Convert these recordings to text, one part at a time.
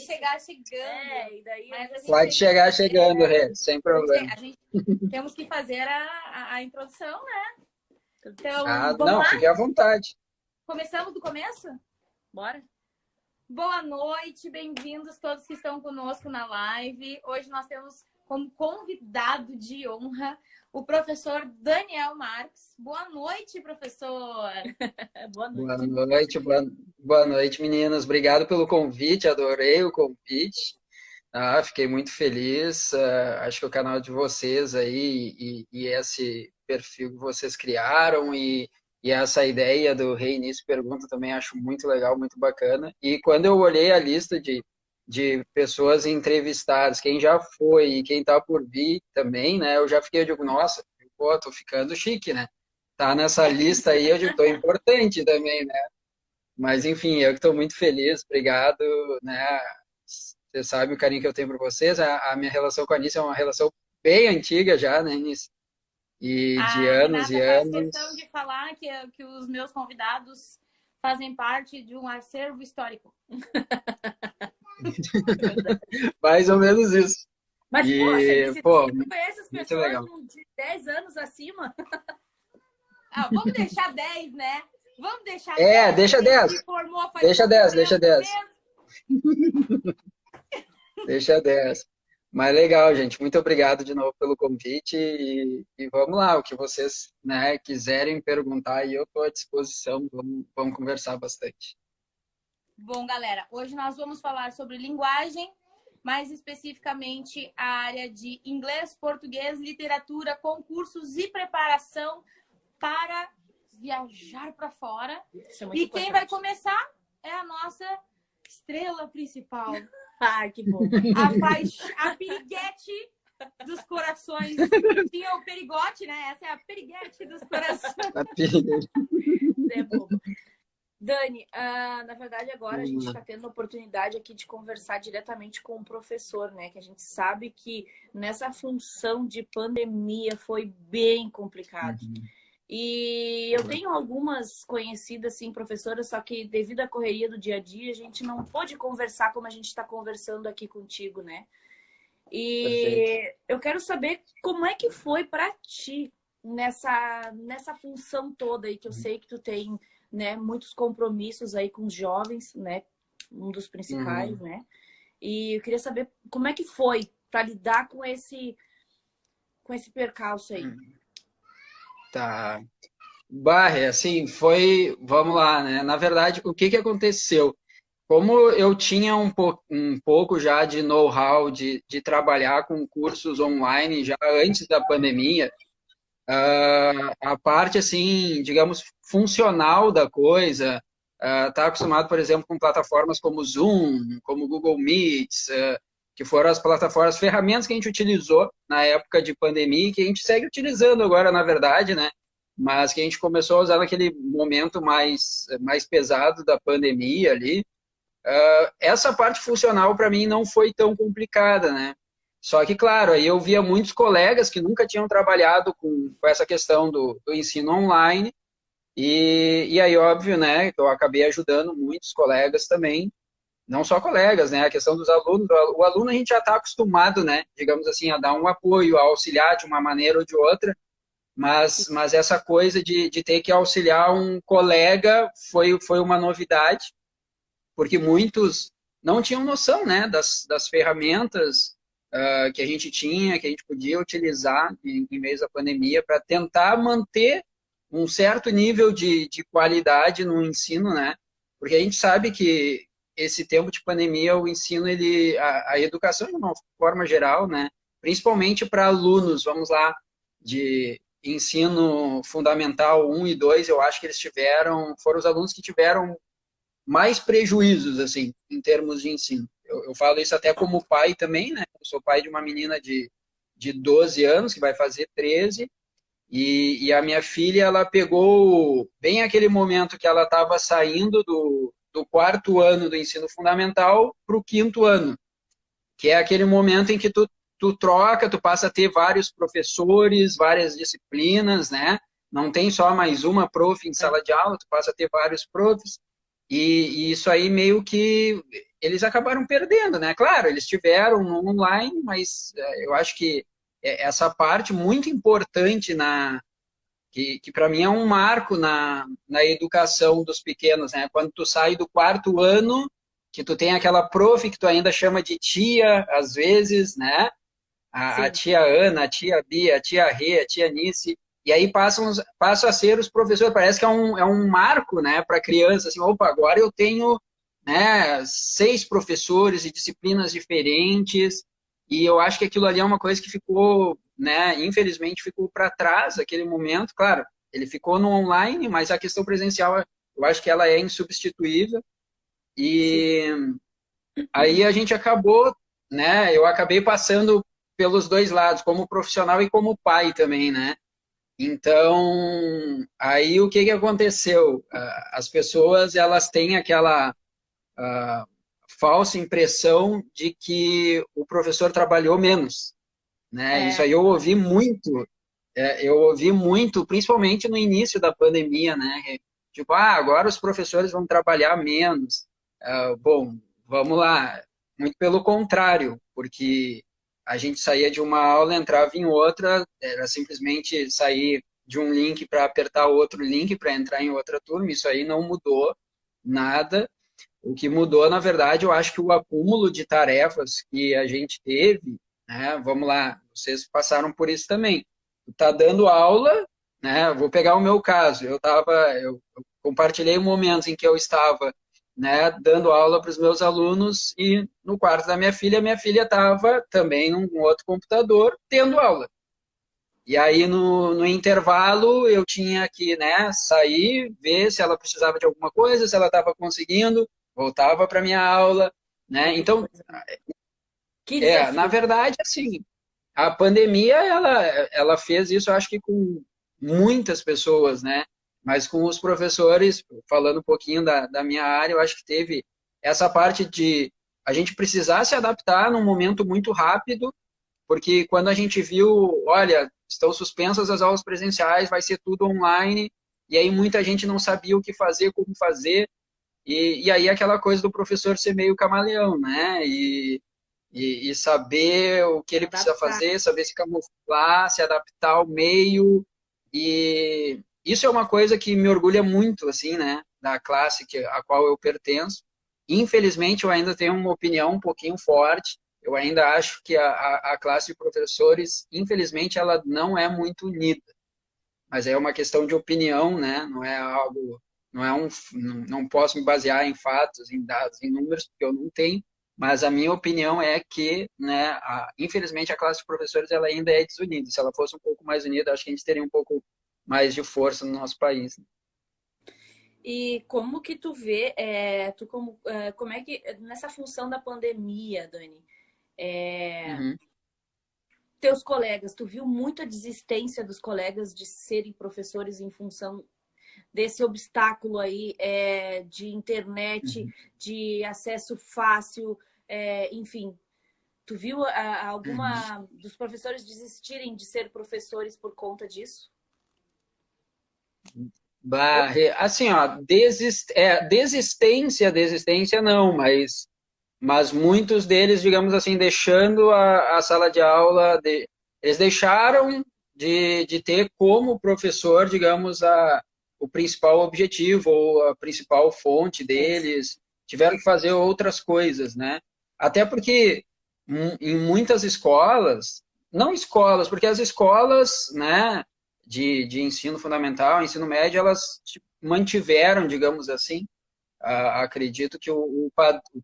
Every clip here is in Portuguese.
chegar chegando. E daí pode chegar chegando, Rê, sem problema. A gente temos que fazer a introdução, né? Então, vamos não, lá? fique à vontade. Começamos do começo? Bora. Boa noite, bem-vindos todos que estão conosco na live. Hoje nós temos como convidado de honra o professor Daniel Marques. Boa noite, professor. Boa noite. Boa noite, meninas. Obrigado pelo convite, adorei o convite. Fiquei muito feliz. Acho que o canal de vocês aí e esse perfil que vocês criaram e essa ideia do Reinício Pergunta também acho muito legal, muito bacana. E quando eu olhei a lista de pessoas entrevistadas, quem já foi e quem tá por vir também, né? Eu já fiquei, eu digo, nossa, pô, tô ficando chique, né? Tá nessa lista aí, eu digo, tô importante também, né? Mas, enfim, eu que tô muito feliz, obrigado, né? Você sabe o carinho que eu tenho por vocês. A minha relação com a Anícia é uma relação bem antiga já, né, Anícia? E de anos e Renata anos. faz questão de falar que os meus convidados fazem parte de um acervo histórico. Mais ou menos isso. Mas, poxa, você conhece as pessoas de 10 anos acima? Vamos deixar 10, né? Vamos deixar 10. Deixa 10. Deixa 10, deixa 10. Deixa 10. Mas legal, gente. Muito obrigado de novo pelo convite e vamos lá, o que vocês, né, quiserem perguntar, eu estou à disposição. Vamos conversar bastante. Bom, galera, hoje nós vamos falar sobre linguagem, mais especificamente a área de inglês, português, literatura, concursos e preparação para viajar para fora. E quem vai começar é a nossa estrela principal. Que bom. A piriguete dos corações. Tinha o perigote, né? Essa é a piriguete dos corações. É bom. Dani, na verdade agora a gente está tendo a oportunidade aqui de conversar diretamente com o professor, né? Que a gente sabe que nessa função de pandemia foi bem complicado. E eu tenho algumas conhecidas, assim, professoras, só que devido à correria do dia a dia, a gente não pôde conversar como a gente está conversando aqui contigo, né? E eu quero saber como é que foi para ti nessa função toda aí, que eu sei que tu tem, né, muitos compromissos aí com os jovens, né? Um dos principais, né? E eu queria saber como é que foi para lidar com esse percalço aí. Tá. Barre, assim, vamos lá, né? Na verdade, o que aconteceu? Como eu tinha um pouco já de know-how de trabalhar com cursos online já antes da pandemia, a parte, assim, digamos, funcional da coisa, tá acostumado, por exemplo, com plataformas como Zoom, como Google Meets, que foram as plataformas, ferramentas que a gente utilizou na época de pandemia e que a gente segue utilizando agora, na verdade, né? Mas que a gente começou a usar naquele momento mais pesado da pandemia ali. Essa parte funcional, para mim, não foi tão complicada, né? Só que, claro, aí eu via muitos colegas que nunca tinham trabalhado com essa questão do ensino online, e aí, óbvio, né, que eu acabei ajudando muitos colegas também, não só colegas, né, a questão dos alunos, o aluno a gente já está acostumado, né, digamos assim, a dar um apoio, a auxiliar de uma maneira ou de outra, mas essa coisa de ter que auxiliar um colega foi uma novidade, porque muitos não tinham noção, né, das ferramentas que a gente tinha, que a gente podia utilizar em meio à pandemia para tentar manter um certo nível de qualidade no ensino, né, porque a gente sabe que esse tempo de pandemia, o ensino, a educação de uma forma geral, né, principalmente para alunos, vamos lá, de ensino fundamental 1 e 2, eu acho que foram os alunos que tiveram mais prejuízos, assim, em termos de ensino. Eu falo isso até como pai também, né? Eu sou pai de uma menina de 12 anos, que vai fazer 13, e a minha filha, ela pegou bem aquele momento que ela estava saindo do 4º ano do ensino fundamental para o 5º ano, que é aquele momento em que tu troca, tu passa a ter vários professores, várias disciplinas, né? Não tem só mais uma prof em sala de aula, tu passa a ter vários profs, e isso aí meio que eles acabaram perdendo, né? Claro, eles tiveram no online, mas eu acho que essa parte muito importante que para mim é um marco na educação dos pequenos, né? Quando tu sai do quarto ano, que tu tem aquela prof que tu ainda chama de tia, às vezes, né? A Sim. tia Ana, a tia Bia, a tia Rê, a tia Nice, e aí passam a ser os professores. Parece que é um marco, né, para a criança, assim, opa, agora eu tenho, né, 6 professores de disciplinas diferentes, e eu acho que aquilo ali é uma coisa que ficou, né, infelizmente ficou para trás aquele momento. Claro, ele ficou no online, mas a questão presencial, eu acho que ela é insubstituível, Sim. e aí a gente acabou, né? Eu acabei passando pelos dois lados, como profissional e como pai também, né? Então, aí o que que aconteceu? As pessoas, elas têm aquela falsa impressão de que o professor trabalhou menos, né? Isso É, aí eu ouvi muito, principalmente no início da pandemia, né? Tipo, agora os professores vão trabalhar menos. Bom, vamos lá. Muito pelo contrário, porque a gente saía de uma aula, entrava em outra, era simplesmente sair de um link para apertar outro link para entrar em outra turma. Isso aí não mudou nada. O que mudou, na verdade, eu acho que o acúmulo de tarefas que a gente teve, né? Vamos lá, vocês passaram por isso também. Tá dando aula, né? Vou pegar o meu caso. Eu compartilhei momentos em que eu estava, né, dando aula para os meus alunos e no quarto da minha filha estava também num outro computador tendo aula. E aí, no intervalo, eu tinha que, né, sair, ver se ela precisava de alguma coisa, se ela estava conseguindo, voltava para minha aula, né? olha que Então, coisa. Que na desafio. verdade, assim, a pandemia, ela fez isso, eu acho que com muitas pessoas, né? Mas com os professores, falando um pouquinho da minha área, eu acho que teve essa parte de a gente precisar se adaptar num momento muito rápido, porque quando a gente viu, olha, estão suspensas as aulas presenciais, vai ser tudo online, e aí muita gente não sabia o que fazer, como fazer, e aí aquela coisa do professor ser meio camaleão, né? E saber o que ele precisa Adaptar. fazer, saber se camuflar, se adaptar ao meio, e isso é uma coisa que me orgulha muito, assim, né? Da classe a qual eu pertenço. Infelizmente, eu ainda tenho uma opinião um pouquinho forte. Eu ainda acho que a classe de professores, infelizmente, ela não é muito unida. Mas é uma questão de opinião, né? Não é algo, não posso me basear em fatos, em dados, em números, porque eu não tenho. Mas a minha opinião é que, né, infelizmente, a classe de professores ela ainda é desunida. Se ela fosse um pouco mais unida, acho que a gente teria um pouco mais de força no nosso país. E como que tu vê, como é que, nessa função da pandemia, Dani, Uhum. teus colegas, tu viu muita desistência dos colegas de serem professores em função desse obstáculo aí de internet, Uhum. de acesso fácil, enfim. Tu viu Uhum. alguma dos professores desistirem de ser professores por conta disso? Assim, ó, desistência não, mas muitos deles, digamos assim, deixando a sala de aula, eles deixaram de ter como professor, digamos, o principal objetivo ou a principal fonte deles, tiveram que fazer outras coisas, né? Até porque em muitas escolas, não escolas, porque as escolas, né, de ensino fundamental, ensino médio, elas tipo, mantiveram, digamos assim, acredito que o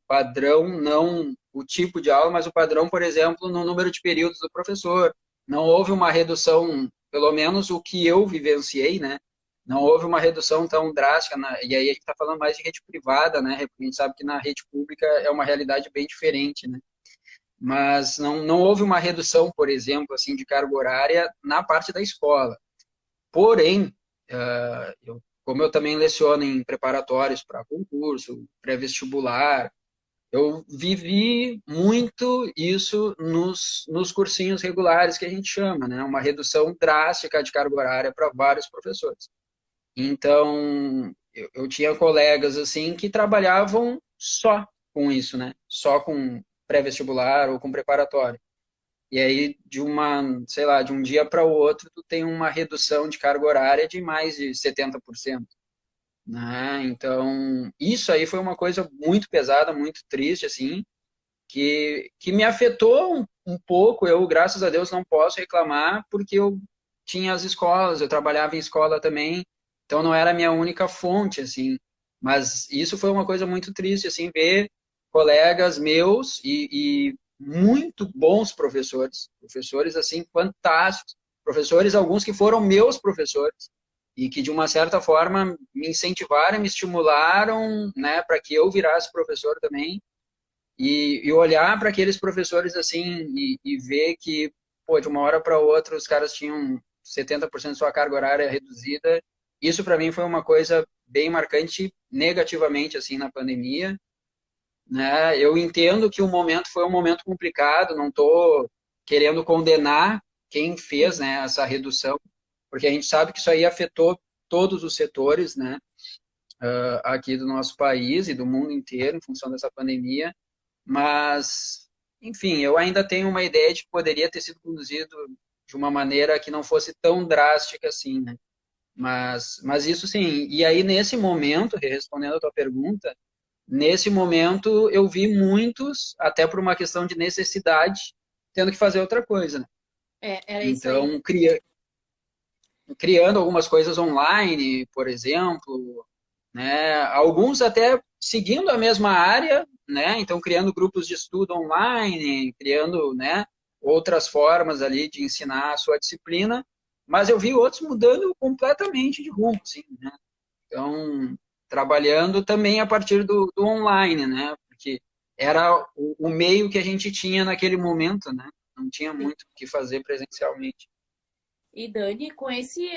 padrão, não o tipo de aula, mas o padrão, por exemplo, no número de períodos do professor. Não houve uma redução, pelo menos o que eu vivenciei, né? Não houve uma redução tão drástica, e aí a gente está falando mais de rede privada, né? Porque a gente sabe que na rede pública é uma realidade bem diferente, né? Mas não houve uma redução, por exemplo, assim, de carga horária na parte da escola. Porém, como eu também leciono em preparatórios para concurso, pré-vestibular, eu vivi muito isso nos cursinhos regulares que a gente chama, né? Uma redução drástica de carga horária para vários professores. Então, eu tinha colegas assim que trabalhavam só com isso, né? Só com pré-vestibular ou com preparatório. E aí, sei lá, de um dia para o outro, tu tem uma redução de carga horária de mais de 70%. Né? Então, isso aí foi uma coisa muito pesada, muito triste, assim, que me afetou um pouco. Eu, graças a Deus, não posso reclamar, porque eu tinha as escolas, eu trabalhava em escola também, então não era a minha única fonte, assim. Mas isso foi uma coisa muito triste, assim, ver colegas meus e muito bons professores, assim, fantásticos, professores, alguns que foram meus professores, e que, de uma certa forma, me incentivaram, me estimularam, né, para que eu virasse professor também, e olhar para aqueles professores assim e ver que, pô, de uma hora para outra os caras tinham 70% de sua carga horária reduzida. Isso para mim foi uma coisa bem marcante negativamente assim na pandemia, né? Eu entendo que o momento foi um momento complicado, não estou querendo condenar quem fez, né, essa redução, porque a gente sabe que isso aí afetou todos os setores, né, aqui do nosso país e do mundo inteiro em função dessa pandemia. Mas, enfim, eu ainda tenho uma ideia de que poderia ter sido conduzido de uma maneira que não fosse tão drástica assim, né? Mas isso sim. E aí, nesse momento, respondendo a tua pergunta, nesse momento eu vi muitos, até por uma questão de necessidade, tendo que fazer outra coisa, né? Era isso aí. Então, criando algumas coisas online, por exemplo, né? Alguns até seguindo a mesma área, né? Então criando grupos de estudo online, criando, né, outras formas ali de ensinar a sua disciplina, mas eu vi outros mudando completamente de rumo, assim, né? Então, trabalhando também a partir do online, né? Porque era o meio que a gente tinha naquele momento, né? Não tinha muito o que fazer presencialmente. E Dani, com esse,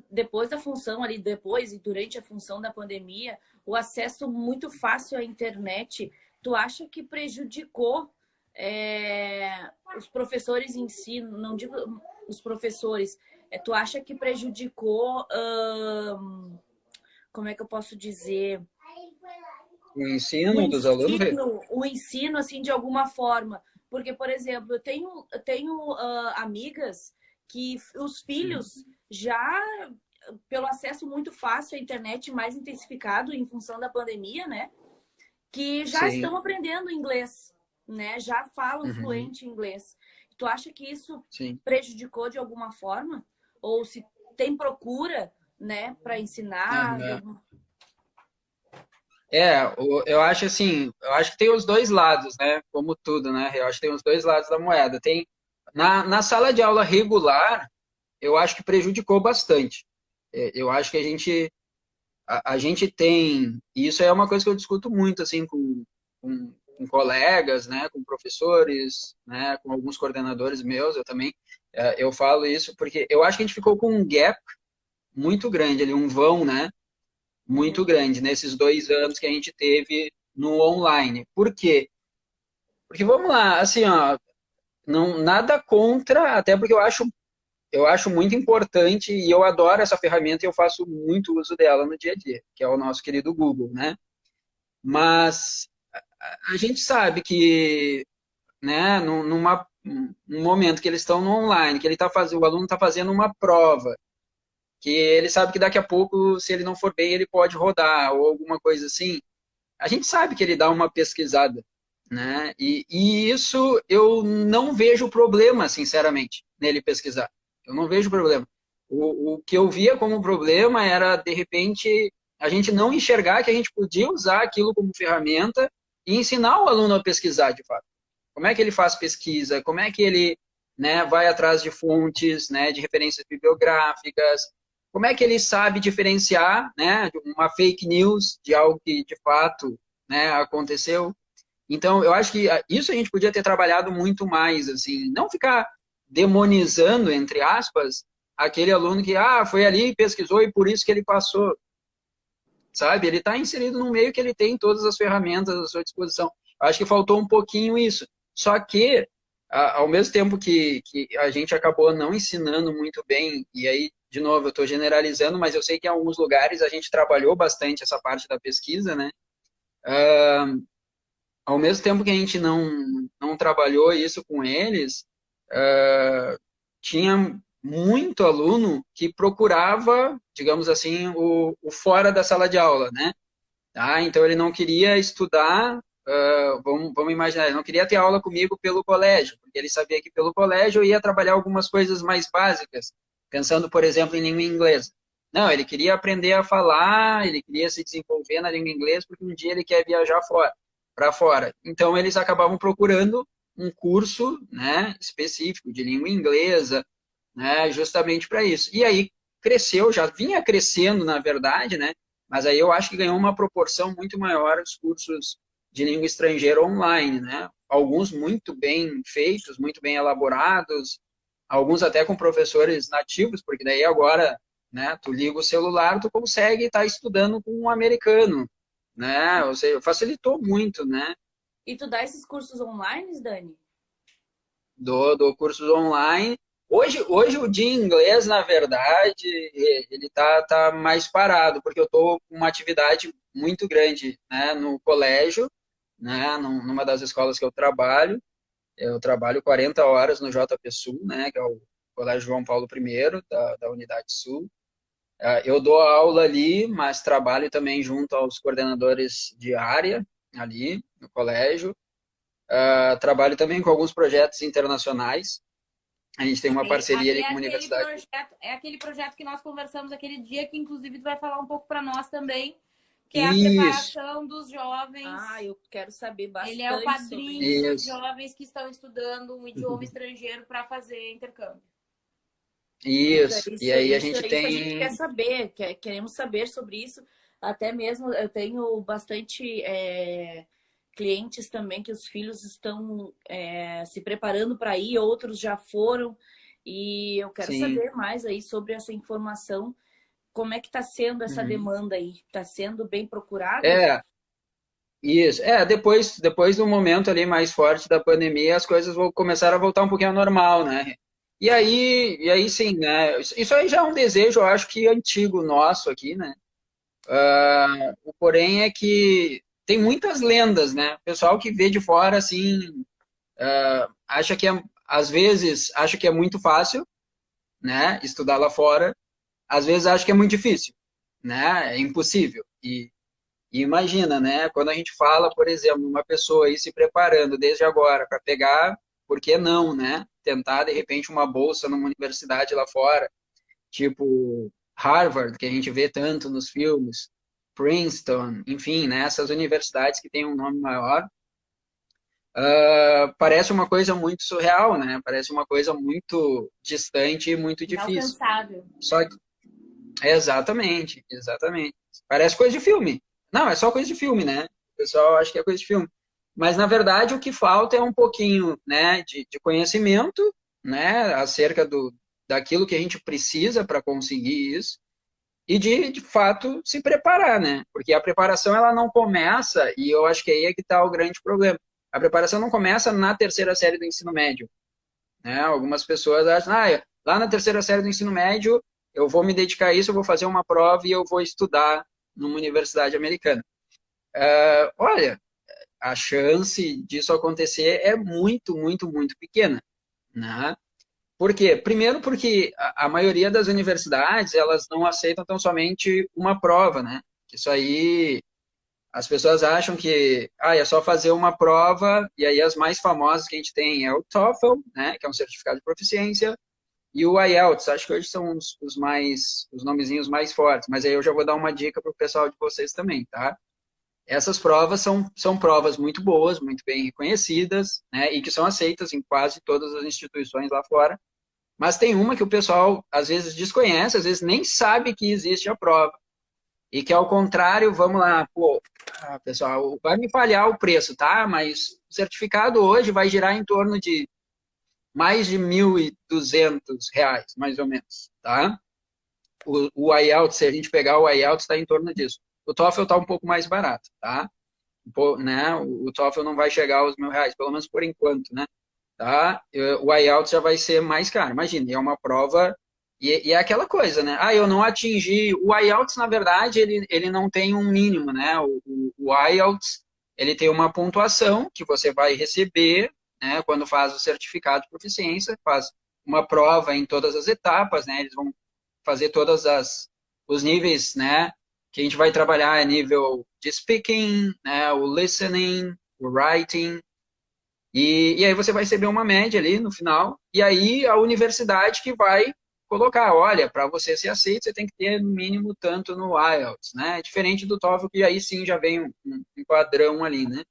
depois da função ali, depois e durante a função da pandemia, o acesso muito fácil à internet, tu acha que prejudicou os professores em si? Não digo os professores, tu acha que prejudicou, como é que eu posso dizer? O ensino dos alunos? O ensino, assim, de alguma forma. Porque, por exemplo, eu tenho amigas que os filhos já, pelo acesso muito fácil à internet mais intensificado em função da pandemia, né? Que já Sim. estão aprendendo inglês, né? Já falam fluente inglês. Tu acha que isso prejudicou de alguma forma? Ou se tem procura, né, para ensinar? Eu acho assim, eu acho que tem os dois lados, né? Como tudo, né? Eu acho que tem os dois lados da moeda. Tem na sala de aula regular, eu acho que prejudicou bastante. Eu acho que a gente tem, e isso é uma coisa que eu discuto muito assim com colegas, né? Com professores, né? Com alguns coordenadores meus, eu também eu falo isso porque eu acho que a gente ficou com um gap muito grande ali, um vão, né? Muito grande nesses 2 anos que a gente teve no online. Por quê? Porque vamos lá, assim, ó, não, nada contra, até porque eu acho muito importante e eu adoro essa ferramenta e eu faço muito uso dela no dia a dia, que é o nosso querido Google, né? Mas a gente sabe que, né, num momento que eles estão no online, que o aluno está fazendo uma prova, que ele sabe que daqui a pouco, se ele não for bem, ele pode rodar, ou alguma coisa assim, a gente sabe que ele dá uma pesquisada, né? E isso eu não vejo problema, sinceramente, nele pesquisar. Eu não vejo problema. O que eu via como problema era, de repente, a gente não enxergar que a gente podia usar aquilo como ferramenta e ensinar o aluno a pesquisar, de fato. Como é que ele faz pesquisa? Como é que ele, né, vai atrás de fontes, né, de referências bibliográficas? Como é que ele sabe diferenciar, né, uma fake news de algo que de fato, né, aconteceu? Então, eu acho que isso a gente podia ter trabalhado muito mais, assim, não ficar demonizando, entre aspas, aquele aluno que foi ali, pesquisou e por isso que ele passou, sabe? Ele está inserido no meio que ele tem todas as ferramentas à sua disposição. Eu acho que faltou um pouquinho isso. Só que, ao mesmo tempo que a gente acabou não ensinando muito bem, e aí, de novo, eu estou generalizando, mas eu sei que em alguns lugares a gente trabalhou bastante essa parte da pesquisa, né? ao mesmo tempo que a gente não trabalhou isso com eles, tinha muito aluno que procurava, digamos assim, o fora da sala de aula, né? Tá? Então ele não queria estudar, vamos imaginar, ele não queria ter aula comigo pelo colégio, porque ele sabia que pelo colégio eu ia trabalhar algumas coisas mais básicas, pensando, por exemplo, em língua inglesa. Não, ele queria aprender a falar, ele queria se desenvolver na língua inglesa, porque um dia ele quer viajar para fora. Então eles acabavam procurando um curso, né, específico de língua inglesa, né, justamente para isso. E aí cresceu, já vinha crescendo, na verdade, né, mas aí eu acho que ganhou uma proporção muito maior os cursos de língua estrangeira online, né? Alguns muito bem feitos, muito bem elaborados, alguns até com professores nativos, porque daí agora, né, tu liga o celular, tu consegue estar estudando com um americano, né? Ou seja, facilitou muito, né? E tu dá esses cursos online, Dani? Do cursos online. Hoje o de inglês, na verdade, ele tá mais parado, porque eu estou com uma atividade muito grande, né, no colégio, né, numa das escolas que eu trabalho. Eu trabalho 40 horas no JP Sul, né, que é o Colégio João Paulo I, da Unidade Sul. Eu dou aula ali, mas trabalho também junto aos coordenadores de área ali no colégio. Trabalho também com alguns projetos internacionais. A gente tem uma parceria ali com uma universidade. É aquele projeto que nós conversamos aquele dia, que inclusive tu vai falar um pouco para nós também, que é a Isso. preparação dos jovens. Eu quero saber bastante. Ele é o padrinho dos Isso. jovens que estão estudando um idioma estrangeiro para fazer intercâmbio. Isso. E aí a gente tem... A gente quer saber, queremos saber sobre isso. Até mesmo eu tenho bastante clientes também que os filhos estão se preparando para ir, outros já foram. E eu quero saber mais aí sobre essa informação. Como é que está sendo essa demanda aí? Está sendo bem procurado? Isso. Depois do momento ali mais forte da pandemia, as coisas vão começar a voltar um pouquinho ao normal, né? E aí sim, né? Isso aí já é um desejo, eu acho que antigo nosso aqui, né? O porém é que tem muitas lendas, né? O pessoal que vê de fora, assim, acha que às vezes acha que é muito fácil, né? Estudar lá fora, às vezes acha que é muito difícil, né? É impossível. E imagina, né? Quando a gente fala, por exemplo, uma pessoa aí se preparando desde agora para pegar, por que não, né? Tentar, de repente, uma bolsa numa universidade lá fora, tipo Harvard, que a gente vê tanto nos filmes, Princeton, enfim, né? Essas universidades que têm um nome maior, parece uma coisa muito surreal, né? Parece uma coisa muito distante e muito difícil. Inalcançável. Só que... Exatamente. Parece coisa de filme. Não, é só coisa de filme, né? O pessoal acha que é coisa de filme. Mas, na verdade, o que falta é um pouquinho, né, de conhecimento, né, acerca daquilo que a gente precisa para conseguir isso e de fato, se preparar, né? Porque a preparação, ela não começa, e eu acho que aí é que está o grande problema. A preparação não começa na terceira série do ensino médio, né? Algumas pessoas acham, lá na terceira série do ensino médio, eu vou me dedicar a isso, eu vou fazer uma prova e eu vou estudar numa universidade americana. Olha, a chance disso acontecer é muito, muito, muito pequena, né? Por quê? Primeiro porque a maioria das universidades, elas não aceitam tão somente uma prova, né? Isso aí, as pessoas acham que é só fazer uma prova, e aí as mais famosas que a gente tem é o TOEFL, né? Que é um certificado de proficiência, e o IELTS, acho que hoje são os nomezinhos mais fortes, mas aí eu já vou dar uma dica para o pessoal de vocês também, tá? Essas provas são provas muito boas, muito bem reconhecidas, né, e que são aceitas em quase todas as instituições lá fora, mas tem uma que o pessoal às vezes desconhece, às vezes nem sabe que existe a prova, e que ao contrário, vamos lá, pessoal, vai me falhar o preço, tá? Mas o certificado hoje vai girar em torno de mais de R$1.200, mais ou menos, tá? O IELTS, se a gente pegar o IELTS, está em torno disso. O TOEFL está um pouco mais barato, tá? Né? O TOEFL não vai chegar aos R$1.000, pelo menos por enquanto, né? Tá? O IELTS já vai ser mais caro. Imagina, é uma prova... E é aquela coisa, né? Eu não atingi... O IELTS, na verdade, ele não tem um mínimo, né? O IELTS, ele tem uma pontuação que você vai receber, né, quando faz o certificado de proficiência, faz uma prova em todas as etapas, né, eles vão fazer os níveis, né, que a gente vai trabalhar é nível de speaking, né, o listening, o writing, e aí você vai receber uma média ali no final, e aí a universidade que vai colocar, olha, para você ser aceito, você tem que ter no mínimo tanto no IELTS, né? Diferente do TOEFL, que aí sim já vem um padrão ali, né?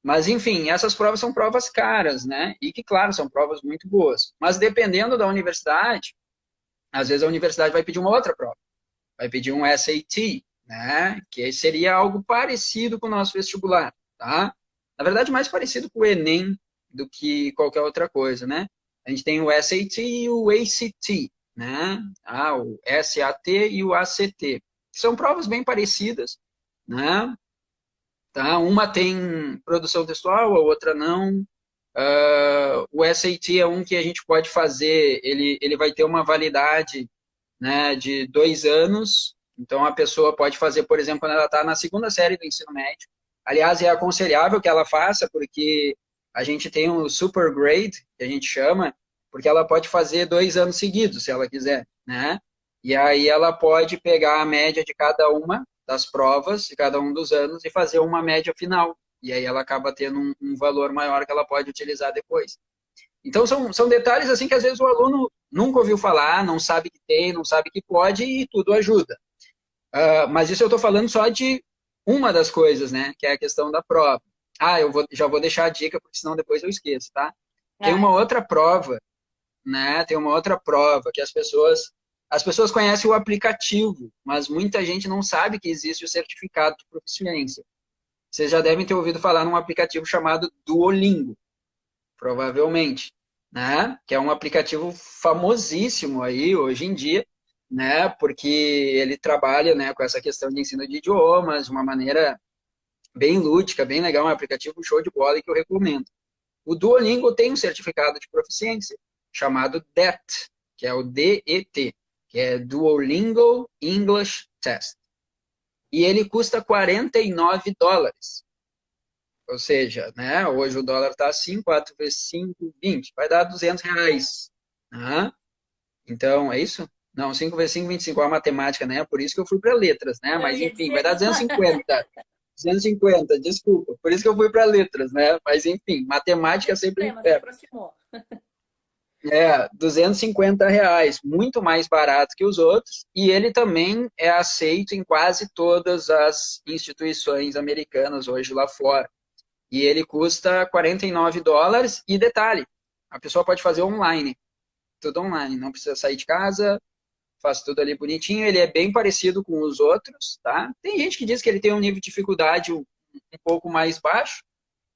Mas, enfim, essas provas são provas caras, né? E que, claro, são provas muito boas. Mas dependendo da universidade, às vezes a universidade vai pedir uma outra prova. Vai pedir um SAT, né? Que seria algo parecido com o nosso vestibular, tá? Na verdade, mais parecido com o Enem do que qualquer outra coisa, né? A gente tem o SAT e o ACT, né? O SAT e o ACT. São provas bem parecidas, né? Tá? Uma tem produção textual, a outra não. O SAT é um que a gente pode fazer, ele vai ter uma validade, né, de 2 anos. Então, a pessoa pode fazer, por exemplo, quando ela está na segunda série do ensino médio. Aliás, é aconselhável que ela faça, porque a gente tem o super grade, que a gente chama, porque ela pode fazer 2 anos seguidos, se ela quiser, né? E aí ela pode pegar a média de cada uma das provas, de cada um dos anos, e fazer uma média final. E aí ela acaba tendo um valor maior que ela pode utilizar depois. Então, são detalhes assim que às vezes o aluno nunca ouviu falar, não sabe que tem, não sabe que pode, e tudo ajuda. Mas isso eu estou falando só de uma das coisas, né? Que é a questão da prova. Já vou deixar a dica, porque senão depois eu esqueço, tá? Tem uma outra prova, né? Tem uma outra prova que as pessoas conhecem o aplicativo, mas muita gente não sabe que existe o certificado de proficiência. Vocês já devem ter ouvido falar num aplicativo chamado Duolingo, provavelmente, né? Que é um aplicativo famosíssimo aí hoje em dia, né? Porque ele trabalha, né, com essa questão de ensino de idiomas de uma maneira bem lúdica, bem legal, um aplicativo show de bola e que eu recomendo. O Duolingo tem um certificado de proficiência chamado DET, que é o DET, que é Duolingo English Test. E ele custa $49. Ou seja, né, hoje o dólar está assim, 4 vezes 5, 20. Vai dar R$ 200. Né? Então, é isso? Não, 5 vezes 5, 25. É a matemática, né? Por isso que eu fui para letras, né? Mas, enfim, vai dar 250. 250, desculpa. Por isso que eu fui para letras, né? Mas, enfim, matemática sempre... aproximou. R$ 250, muito mais barato que os outros, e ele também é aceito em quase todas as instituições americanas hoje lá fora. E ele custa $49, e detalhe, a pessoa pode fazer online, tudo online, não precisa sair de casa, faz tudo ali bonitinho, ele é bem parecido com os outros, tá? Tem gente que diz que ele tem um nível de dificuldade um pouco mais baixo,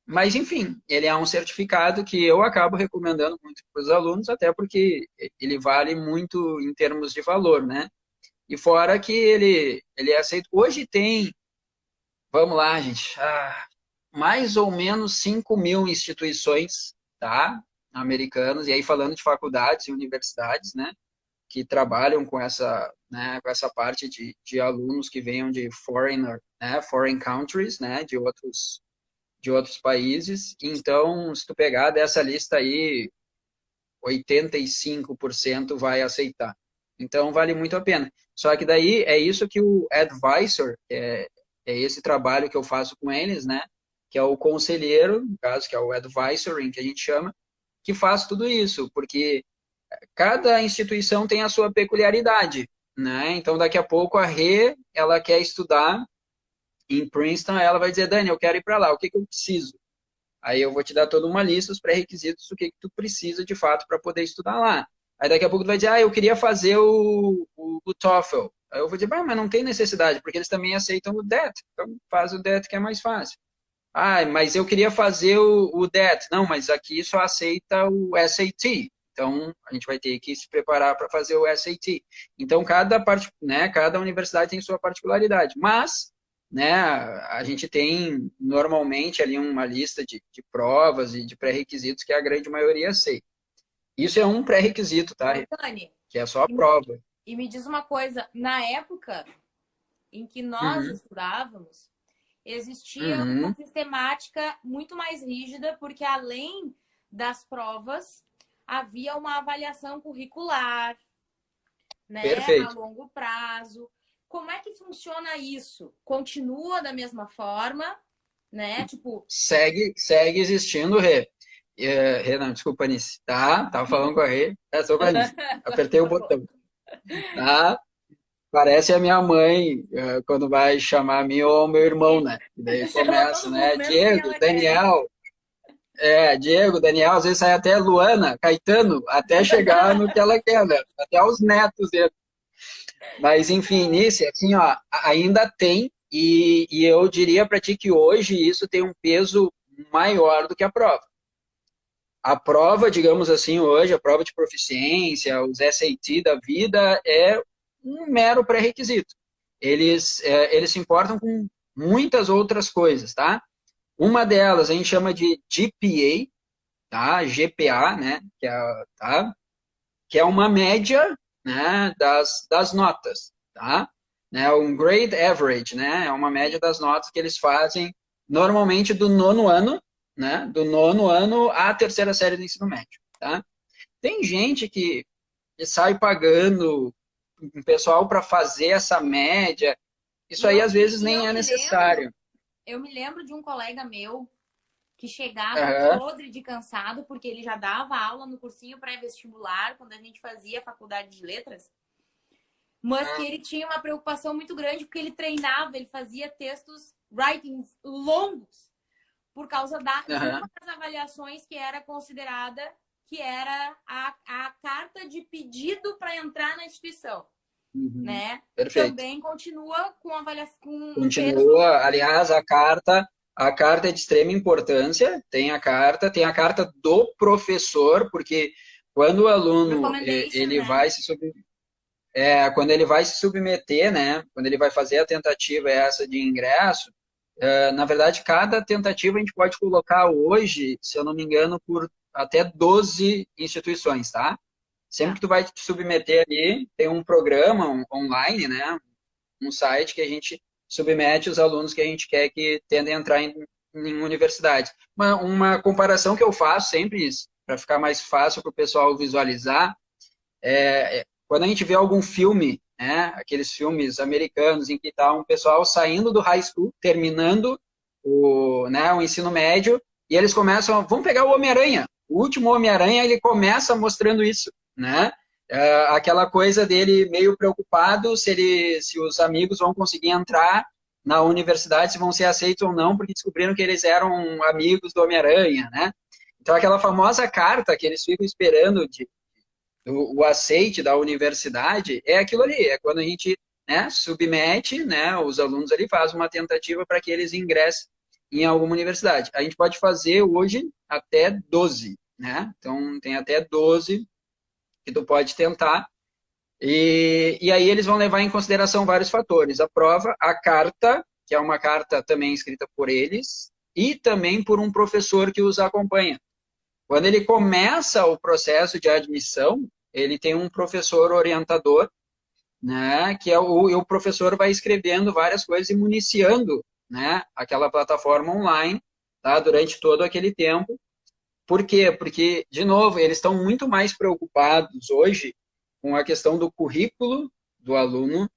mas, enfim, ele é um certificado que eu acabo recomendando muito para os alunos, até porque ele vale muito em termos de valor, né? E fora que ele é aceito. Hoje tem, vamos lá, gente, mais ou menos 5.000 instituições, tá? Americanas, e aí falando de faculdades e universidades, né? Que trabalham com essa, né, com essa parte de alunos que venham de foreigner, né? Foreign countries, né? De outros países. Então, se tu pegar dessa lista aí, 85% vai aceitar. Então, vale muito a pena. Só que daí é isso que o advisor, é esse trabalho que eu faço com eles, né? Que é o conselheiro, no caso, que é o advisoring, que a gente chama, que faz tudo isso, porque cada instituição tem a sua peculiaridade, né? Então, daqui a pouco a Rê, ela quer estudar em Princeton, ela vai dizer, Dani, eu quero ir para lá, o que eu preciso? Aí eu vou te dar toda uma lista, os pré-requisitos, o que tu precisa de fato para poder estudar lá. Aí daqui a pouco tu vai dizer, eu queria fazer o TOEFL. Aí eu vou dizer, mas não tem necessidade, porque eles também aceitam o DET. Então faz o DET que é mais fácil. Mas eu queria fazer o DET. Não, mas aqui só aceita o SAT. Então, a gente vai ter que se preparar para fazer o SAT. Então, cada universidade tem sua particularidade. Mas, né, a gente tem normalmente ali uma lista de provas e de pré-requisitos que a grande maioria aceita. Isso é um pré-requisito, tá? Dani, Que é só a prova. E me diz uma coisa, na época em que nós estudávamos, Existia uma sistemática muito mais rígida, porque além das provas, havia uma avaliação curricular, né, a Perfeito. longo prazo. Como é que funciona isso? Continua da mesma forma, né? Tipo, Segue existindo, Rê. Rê, não, desculpa, Anice. Tá? Tava falando com a Rê. Sou com a Anice. Apertei o Por favor. botão. Tá? Parece a minha mãe, quando vai chamar a mim ou meu irmão, né? E daí Chama começa, todo mundo, né? menos quem Diego, ela quer. Daniel. Diego, Daniel, às vezes sai até Luana, Caetano, até chegar no que ela quer, né? Até os netos dele. Mas, enfim, nisso, assim, ó, ainda tem, e eu diria para ti que hoje isso tem um peso maior do que a prova. A prova, digamos assim, hoje, a prova de proficiência, os SAT da vida, é um mero pré-requisito. Eles se importam com muitas outras coisas, tá? Uma delas a gente chama de GPA, tá? GPA, né? Tá? Que é uma média, né, das notas, tá? Né, um grade average, né? É uma média das notas que eles fazem normalmente do nono ano, né? Do nono ano à terceira série do ensino médio, tá? Tem gente que sai pagando um pessoal para fazer essa média. Isso e aí eu às me, vezes e nem eu é me lembro, necessário. eu me lembro de um colega meu que chegava Aham, podre de cansado, porque ele já dava aula no cursinho pré-vestibular, quando a gente fazia faculdade de letras, mas que ele tinha uma preocupação muito grande, porque ele treinava, ele fazia textos, writings longos, por causa de aham, uma das avaliações que era considerada, que era a carta de pedido para entrar na instituição, uhum, né? perfeito. Também continua com avaliação, com um peso. Continua, aliás, a carta é de extrema importância, tem a carta do professor, porque quando o aluno Recommendation, ele né? vai quando ele vai se submeter, né, quando ele vai fazer a tentativa essa de ingresso, na verdade, cada tentativa a gente pode colocar hoje, se eu não me engano, por até 12 instituições, tá? Sempre Tá. que tu vai te submeter ali, tem um programa online, né, um site que a gente submete os alunos que a gente quer que tendem a entrar em universidades. Uma comparação que eu faço sempre, para ficar mais fácil para o pessoal visualizar, quando a gente vê algum filme, né, aqueles filmes americanos em que está um pessoal saindo do high school, terminando o ensino médio, e eles começam, vamos pegar o Homem-Aranha. O último Homem-Aranha, ele começa mostrando isso, né? Aquela coisa dele meio preocupado se os amigos vão conseguir entrar na universidade, se vão ser aceitos ou não, porque descobriram que eles eram amigos do Homem-Aranha, né? Então, aquela famosa carta que eles ficam esperando o aceite da universidade é aquilo ali, é quando a gente, né, submete, né, os alunos ali fazem uma tentativa para que eles ingressem em alguma universidade. A gente pode fazer hoje até 12, né? Então, tem até 12 que tu pode tentar. E aí eles vão levar em consideração vários fatores. A prova, a carta, que é uma carta também escrita por eles, e também por um professor que os acompanha. Quando ele começa o processo de admissão, ele tem um professor orientador, né, que o professor vai escrevendo várias coisas e municiando, né, aquela plataforma online, tá, durante todo aquele tempo. Por quê? Porque, de novo, eles estão muito mais preocupados hoje com a questão do currículo do aluno,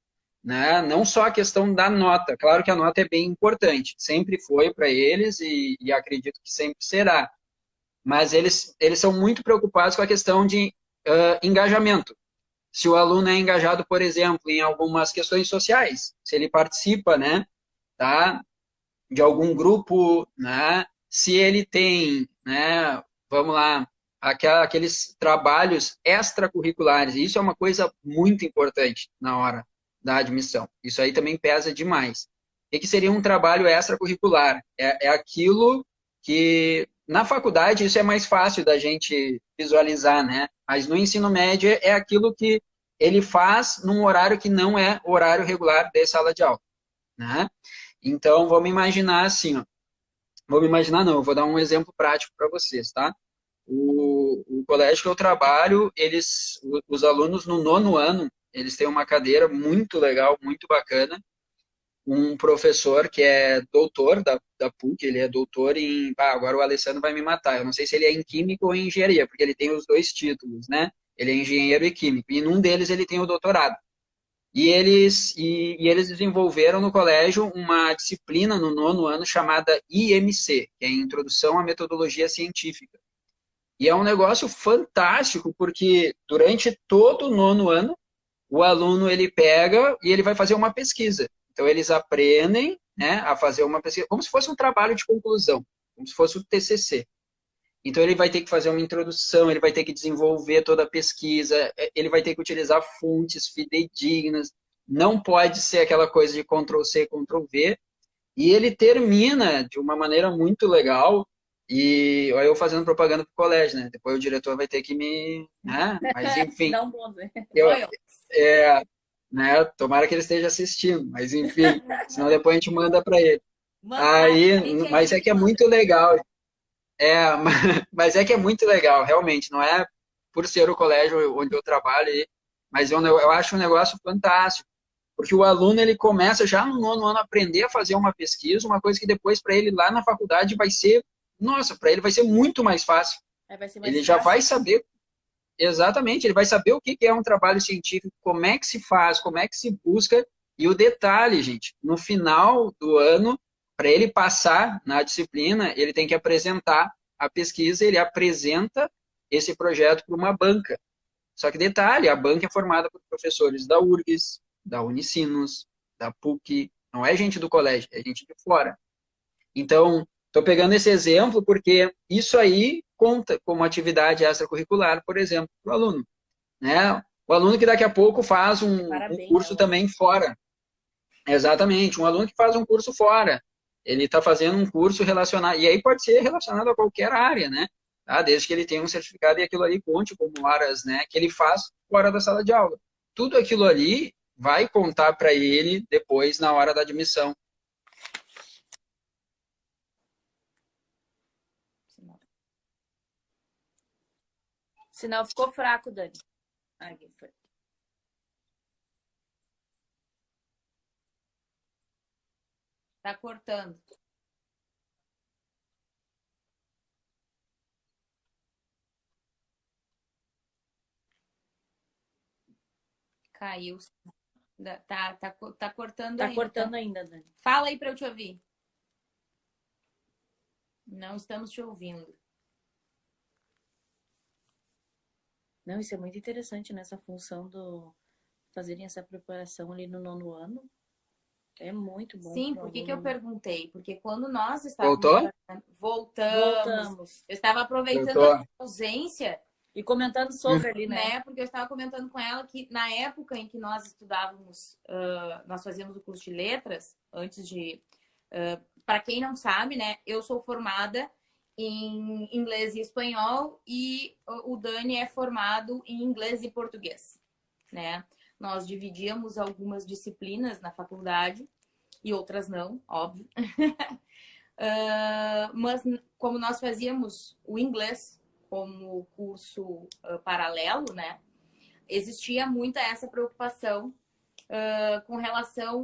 né? Não só a questão da nota. Claro que a nota é bem importante, sempre foi para eles e acredito que sempre será. Mas eles são muito preocupados com a questão de engajamento. Se o aluno é engajado, por exemplo, em algumas questões sociais, se ele participa, né, tá, de algum grupo, né, se ele tem, né, vamos lá, aqueles trabalhos extracurriculares, isso é uma coisa muito importante na hora da admissão. Isso aí também pesa demais. O que seria um trabalho extracurricular? É aquilo que, na faculdade, isso é mais fácil da gente visualizar, né? Mas no ensino médio é aquilo que ele faz num horário que não é horário regular de sala de aula, né? Então, vamos imaginar assim, ó. Vamos imaginar não, eu vou dar um exemplo prático para vocês, tá? O colégio que eu trabalho, os alunos no nono ano, eles têm uma cadeira muito legal, muito bacana. um professor que é doutor da PUC, ele é doutor em... agora o Alessandro vai me matar, eu não sei se ele é em Química ou em Engenharia, porque ele tem os dois títulos, né? Ele é engenheiro e químico, e num deles ele tem o doutorado. E eles desenvolveram no colégio uma disciplina no 9º ano chamada IMC, que é Introdução à Metodologia Científica. E é um negócio fantástico, porque durante todo o 9º ano, o aluno ele pega e ele vai fazer uma pesquisa. Então, eles aprendem, né, a fazer uma pesquisa, como se fosse um trabalho de conclusão, como se fosse o TCC. Então, ele vai ter que fazer uma introdução, ele vai ter que desenvolver toda a pesquisa, ele vai ter que utilizar fontes fidedignas, não pode ser aquela coisa de Ctrl+C, Ctrl+V, e ele termina de uma maneira muito legal, e olha eu fazendo propaganda para o colégio, né? Depois o diretor vai ter que me... né? Mas, enfim, Dá um bom, né? eu, né? Tomara que ele esteja assistindo, mas, enfim, senão depois a gente manda para ele. Aí, mas é que é muito legal. Mas é que é muito legal, realmente. Não é por ser o colégio onde eu trabalho, mas eu acho um negócio fantástico. Porque o aluno ele começa já no 9º ano a aprender a fazer uma pesquisa, uma coisa que depois para ele lá na faculdade vai ser, nossa, para ele vai ser muito mais fácil. Vai ser mais Ele fácil. já vai saber, exatamente, ele vai saber o que é um trabalho científico, como é que se faz, como é que se busca. E o detalhe, gente, no final do ano, para ele passar na disciplina, ele tem que apresentar a pesquisa, ele apresenta esse projeto para uma banca. Só que detalhe, a banca é formada por professores da URGS, da Unicinos, da PUC, não é gente do colégio, é gente de fora. Então, estou pegando esse exemplo porque isso aí conta como atividade extracurricular, por exemplo, para o aluno. Né? O aluno que daqui a pouco faz um curso também fora. Exatamente, um aluno que faz um curso fora. Ele está fazendo um curso relacionado, e aí pode ser relacionado a qualquer área, né? Tá? Desde que ele tenha um certificado e aquilo ali conte como horas, né, que ele faz fora da sala de aula. Tudo aquilo ali vai contar para ele depois na hora da admissão. Sinal ficou fraco, Dani. Aqui foi. Tá cortando. Caiu. Tá cortando Tá ainda. cortando ainda, Dani. Fala aí para eu te ouvir. Não estamos te ouvindo. Não, isso é muito interessante nessa função do fazerem essa preparação ali no 9º ano. É muito bom. Sim, por que eu perguntei? Porque quando nós estávamos... Voltamos. Eu estava aproveitando a ausência e comentando sobre ali, né? Porque eu estava comentando com ela que na época em que nós estudávamos, nós fazíamos o curso de letras, antes de... para quem não sabe, né? Eu sou formada em inglês e espanhol e o Dani é formado em inglês e português, né? Nós dividíamos algumas disciplinas na faculdade e outras não, óbvio. Mas como nós fazíamos o inglês como curso paralelo, né? Existia muita essa preocupação com relação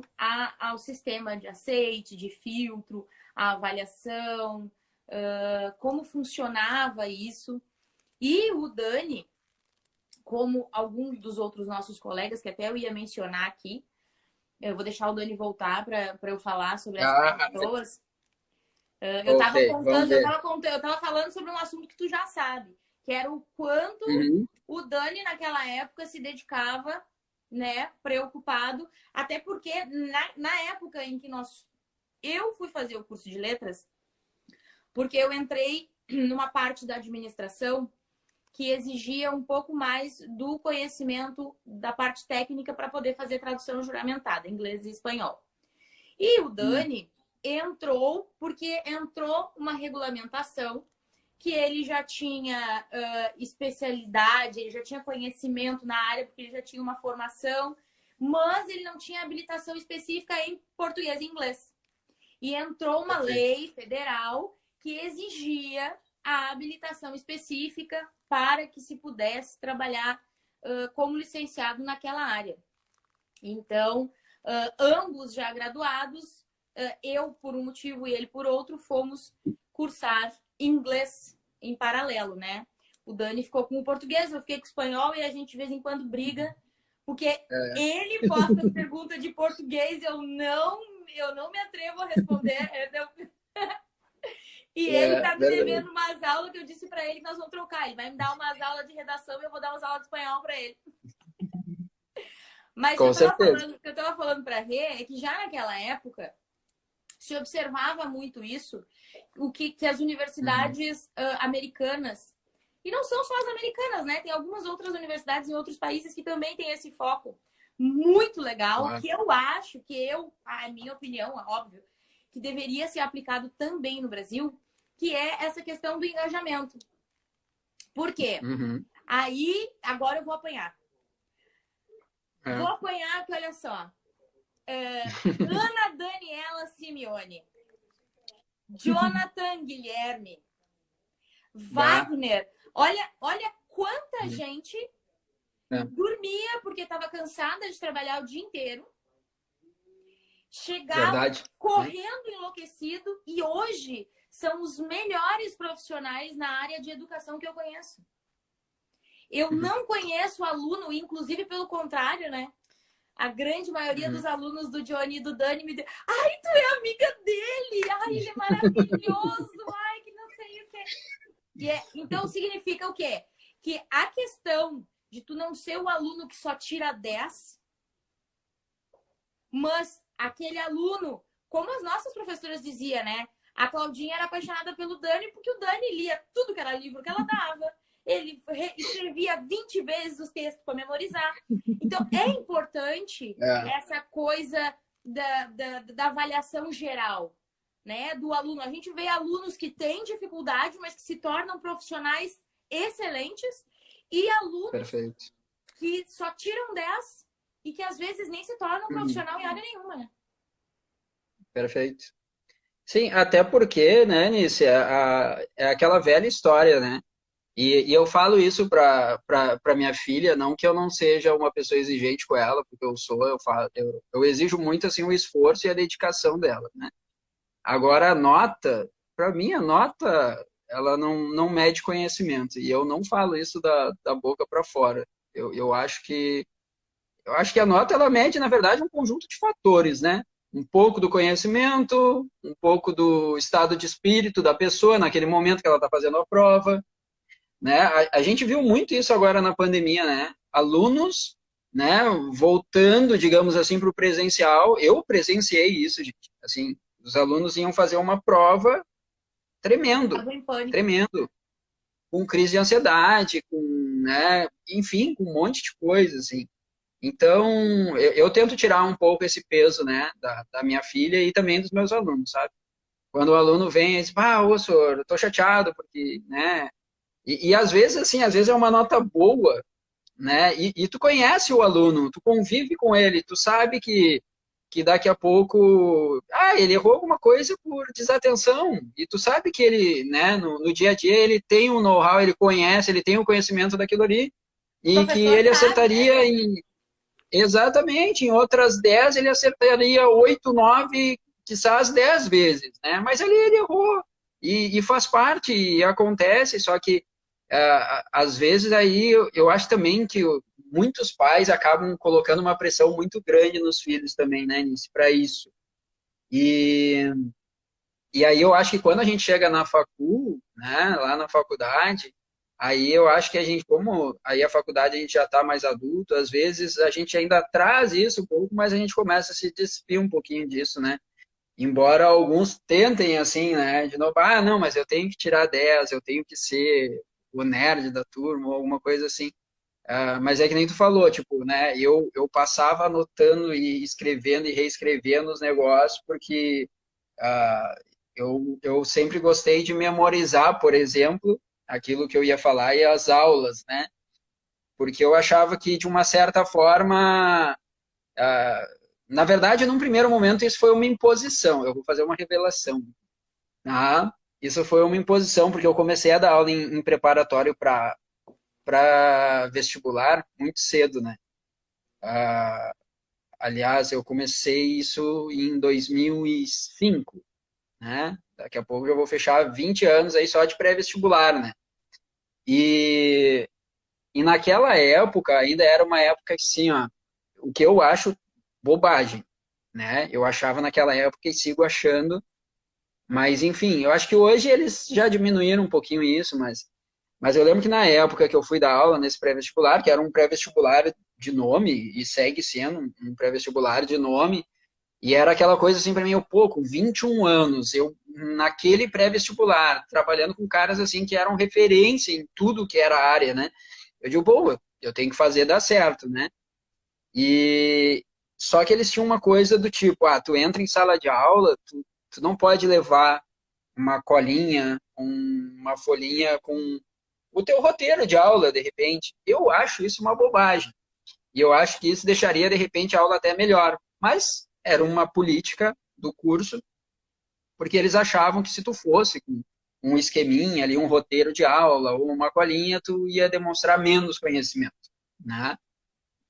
ao sistema de aceite, de filtro, a avaliação, como funcionava isso. E o Dani, como alguns dos outros nossos colegas, que até eu ia mencionar aqui, eu vou deixar o Dani voltar para eu falar sobre essas pessoas. Eu tava falando sobre um assunto que tu já sabe, que era o quanto o Dani naquela época se dedicava, né, preocupado, até porque na época em que eu fui fazer o curso de letras, porque eu entrei numa parte da administração que exigia um pouco mais do conhecimento da parte técnica para poder fazer tradução juramentada, inglês e espanhol. E o Dani entrou porque entrou uma regulamentação que ele já tinha especialidade, ele já tinha conhecimento na área, porque ele já tinha uma formação, mas ele não tinha habilitação específica em português e inglês. E entrou uma lei federal que exigia a habilitação específica para que se pudesse trabalhar como licenciado naquela área. Então, ambos já graduados, eu por um motivo e ele por outro, fomos cursar inglês em paralelo, né? O Dani ficou com o português, eu fiquei com o espanhol e a gente de vez em quando briga, porque ele posta as perguntas de português, eu não me atrevo a responder. E ele tá me devendo umas aulas que eu disse para ele que nós vamos trocar. Ele vai me dar umas aulas de redação e eu vou dar umas aulas de espanhol para ele. Mas o que eu tava falando para Rê é que já naquela época se observava muito isso, o que as universidades americanas, e não são só as americanas, né? Tem algumas outras universidades em outros países que também têm esse foco muito legal, que eu acho a minha opinião, óbvio, que deveria ser aplicado também no Brasil, que é essa questão do engajamento. Por quê? Aí, agora eu vou apanhar. Vou apanhar, que olha só. Ana Daniela Simeone, Jonathan Guilherme, Wagner. Olha quanta gente dormia porque estava cansada de trabalhar o dia inteiro. Chegava correndo enlouquecido e hoje são os melhores profissionais na área de educação que eu conheço. Eu não conheço aluno, inclusive pelo contrário, né? A grande maioria dos alunos do Johnny e do Dani me diz: ai, tu é amiga dele! Ai, ele é maravilhoso! Ai, que não sei o quê. Então, significa o quê? Que a questão de tu não ser o aluno que só tira 10, mas aquele aluno, como as nossas professoras diziam, né? A Claudinha era apaixonada pelo Dani porque o Dani lia tudo que era livro que ela dava. Ele escrevia 20 vezes os textos para memorizar. Então, é importante essa coisa da avaliação geral, né? Do aluno. A gente vê alunos que têm dificuldade, mas que se tornam profissionais excelentes, e alunos que só tiram 10 e que às vezes nem se tornam profissional em área nenhuma, né? Perfeito. Sim, até porque, né, Nice, é aquela velha história, né? E eu falo isso para minha filha, não que eu não seja uma pessoa exigente com ela, porque eu exijo muito assim o esforço e a dedicação dela, né? Agora a nota, para mim a nota, ela não mede conhecimento, e eu não falo isso da boca para fora. Eu acho que a nota ela mede, na verdade, um conjunto de fatores, né? Um pouco do conhecimento, um pouco do estado de espírito da pessoa naquele momento que ela está fazendo a prova. Né? A gente viu muito isso agora na pandemia, né? Alunos, né, voltando, digamos assim, para o presencial. Eu presenciei isso, gente. Assim, os alunos iam fazer uma prova tremendo, com crise de ansiedade, né, enfim, com um monte de coisa, assim. Então, eu tento tirar um pouco esse peso, né, da minha filha e também dos meus alunos, sabe? Quando o aluno vem e diz, ô, senhor, eu tô chateado porque, né, e às vezes, assim, é uma nota boa, né? E tu conhece o aluno, tu convive com ele, tu sabe que daqui a pouco, ele errou alguma coisa por desatenção, e tu sabe que ele, né, no dia a dia, ele tem um know-how, ele conhece, ele tem o conhecimento daquilo ali, e que ele acertaria exatamente, em outras 10 ele acertaria 8, 9, quizás 10 vezes, né? Mas ali ele errou, e faz parte, e acontece, só que às vezes aí eu acho também que muitos pais acabam colocando uma pressão muito grande nos filhos também, né, Nice, para isso. E aí eu acho que quando a gente chega na né, lá na faculdade, aí eu acho que a gente, como aí a faculdade a gente já está mais adulto, às vezes a gente ainda traz isso um pouco, mas a gente começa a se despir um pouquinho disso, né? Embora alguns tentem assim, né, de novo, não, mas eu tenho que tirar 10, eu tenho que ser o nerd da turma, ou alguma coisa assim. Mas é que nem tu falou, tipo, né, eu passava anotando e escrevendo e reescrevendo os negócios, porque eu sempre gostei de memorizar, por exemplo, aquilo que eu ia falar e as aulas, né, porque eu achava que, de uma certa forma, na verdade, num primeiro momento, isso foi uma imposição, eu vou fazer uma revelação. Isso foi uma imposição, porque eu comecei a dar aula em preparatório para vestibular muito cedo, né? Aliás, eu comecei isso em 2005, né? Daqui a pouco eu vou fechar 20 anos aí só de pré-vestibular, né? E, e naquela época, ainda era uma época assim, ó, o que eu acho bobagem, né? Eu achava naquela época e sigo achando, mas enfim, eu acho que hoje eles já diminuíram um pouquinho isso, mas eu lembro que na época que eu fui dar aula nesse pré-vestibular, que era um pré-vestibular de nome, e segue sendo um pré-vestibular de nome, e era aquela coisa assim para mim, eu, pô, com 21 anos, eu naquele pré-vestibular, trabalhando com caras assim que eram referência em tudo que era área, né? Eu digo, pô, eu tenho que fazer dar certo, né? E só que eles tinham uma coisa do tipo, tu entra em sala de aula, tu não pode levar uma colinha, uma folhinha com o teu roteiro de aula, de repente. Eu acho isso uma bobagem. E eu acho que isso deixaria, de repente, a aula até melhor. Mas era uma política do curso, porque eles achavam que se tu fosse com um esqueminha ali, um roteiro de aula ou uma colinha, tu ia demonstrar menos conhecimento, né?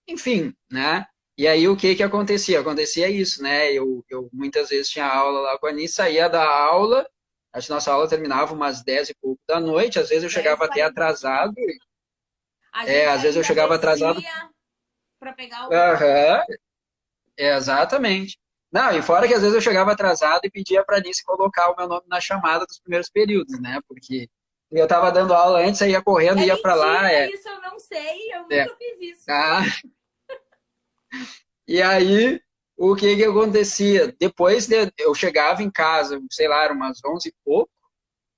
Enfim, né? E aí o que que acontecia? Acontecia isso, né? Eu muitas vezes tinha aula lá com a Anis, saía da aula, acho que nossa aula terminava umas 10 e pouco da noite, às vezes eu chegava até atrasado. A gente Às vezes eu ainda chegava atrasado. para pegar o... Aham, exatamente. Não, e fora que às vezes eu chegava atrasado e pedia para a Alice colocar o meu nome na chamada dos primeiros períodos, né? Porque eu estava dando aula antes, aí ia correndo, ia para lá. Isso eu não sei, eu É. nunca fiz isso. E aí, o que que acontecia? Depois eu chegava em casa, sei lá, eram umas 11 e pouco,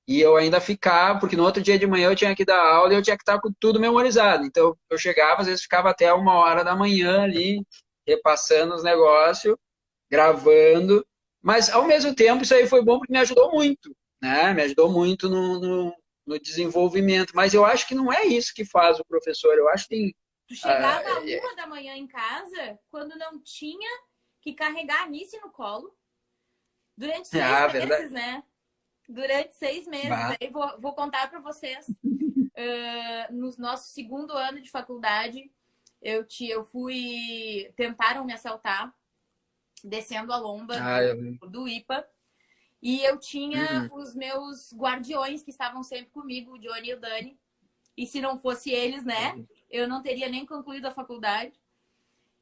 e eu ainda ficava, porque no outro dia de manhã eu tinha que dar aula e eu tinha que estar com tudo memorizado. Então, eu chegava, às vezes ficava até 1 hora da manhã ali, repassando os negócios, gravando. Mas, ao mesmo tempo, isso aí foi bom porque me ajudou muito, né? Me ajudou muito no desenvolvimento. Mas eu acho que não é isso que faz o professor. Eu acho que tem... Tu chegava às 1 da manhã em casa, quando não tinha que carregar a Anice no colo. Durante 6 meses, verdade. né? Durante 6 meses. Aí vou contar para vocês. No nosso segundo ano de faculdade, eu fui... Tentaram me assaltar, descendo a lomba do IPA. E eu tinha os meus guardiões que estavam sempre comigo, o Johnny e o Dani. E se não fosse eles, né? Eu não teria nem concluído a faculdade.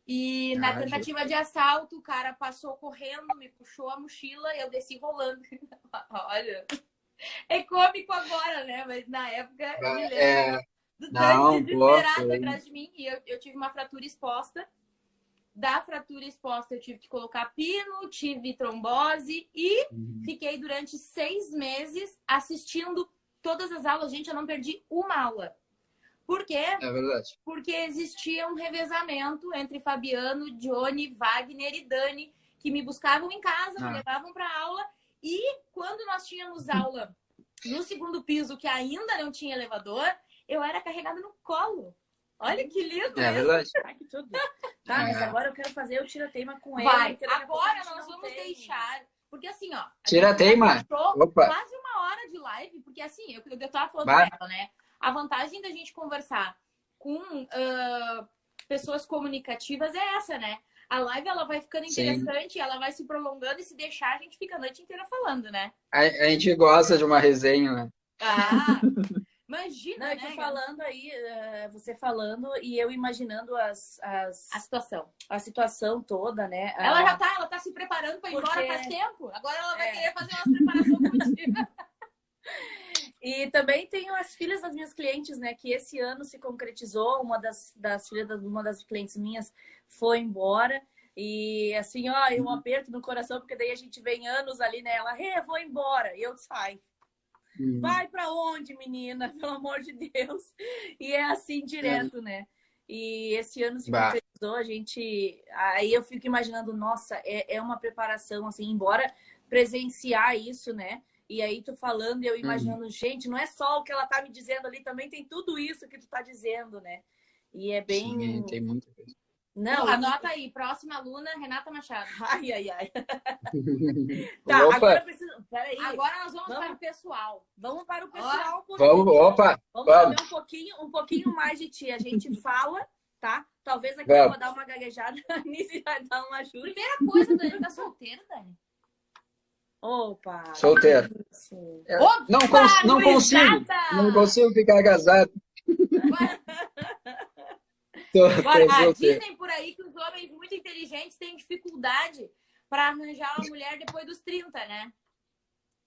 E na tentativa de assalto, o cara passou correndo, me puxou a mochila e eu desci rolando. Olha, é cômico agora, né? Mas na época eu me lembro do Dani desesperado atrás de mim. E eu tive uma fratura exposta. Da fratura exposta eu tive que colocar pino, tive trombose e fiquei durante 6 meses assistindo todas as aulas. Gente, eu não perdi uma aula. Por quê? É verdade. Porque existia um revezamento entre Fabiano, Johnny, Wagner e Dani, que me buscavam em casa, me levavam para aula. E quando nós tínhamos aula no segundo piso, que ainda não tinha elevador, eu era carregada no colo. Olha que lindo. É verdade. Ai, que tudo. Tá, mas agora eu quero fazer o tira-teima com ele. Vai, agora nós vamos deixar... Porque assim, ó... Tira-teima. Quase 1 hora de live, porque assim, eu tava falando com ela, né? A vantagem da gente conversar com pessoas comunicativas é essa, né? A live, ela vai ficando interessante, ela vai se prolongando e se deixar, a gente fica a noite inteira falando, né? A gente gosta de uma resenha, né? Imagina, né? Falando aí, você falando e eu imaginando a situação. A situação toda, né? Ela tá se preparando para ir embora faz tempo. Agora ela vai querer fazer uma preparação contigo. E também tenho as filhas das minhas clientes, né? Que esse ano se concretizou. Uma das filhas de uma das clientes minhas foi embora. E assim, ó, um aperto no coração, porque daí a gente vem anos ali, né? Ela, vou embora. E eu saio. Vai pra onde, menina? Pelo amor de Deus. E é assim direto, né? E esse ano se concretizou, a gente... Aí eu fico imaginando, nossa, é uma preparação, assim, embora presenciar isso, né? E aí tu falando e eu imaginando, gente, não é só o que ela tá me dizendo ali, também tem tudo isso que tu tá dizendo, né? E é bem... Sim, tem muita coisa. Não, anota aí, próxima aluna, Renata Machado. Ai. Tá, agora eu preciso... Peraí. Agora nós vamos para o pessoal. Vamos para o pessoal. Vamos saber um pouquinho mais de ti. A gente fala, tá? Talvez aqui eu Vamos. vou dar uma gaguejada, a Nise vai dar uma ajuda. Primeira coisa, Dani, tá solteiro, Dani? Opa! Solteiro. Isso. Opa, Não consigo. gurizada! Não consigo ficar casado. Tô Agora, solteiro. dizem por aí que os homens muito inteligentes têm dificuldade para arranjar uma mulher depois dos 30, né?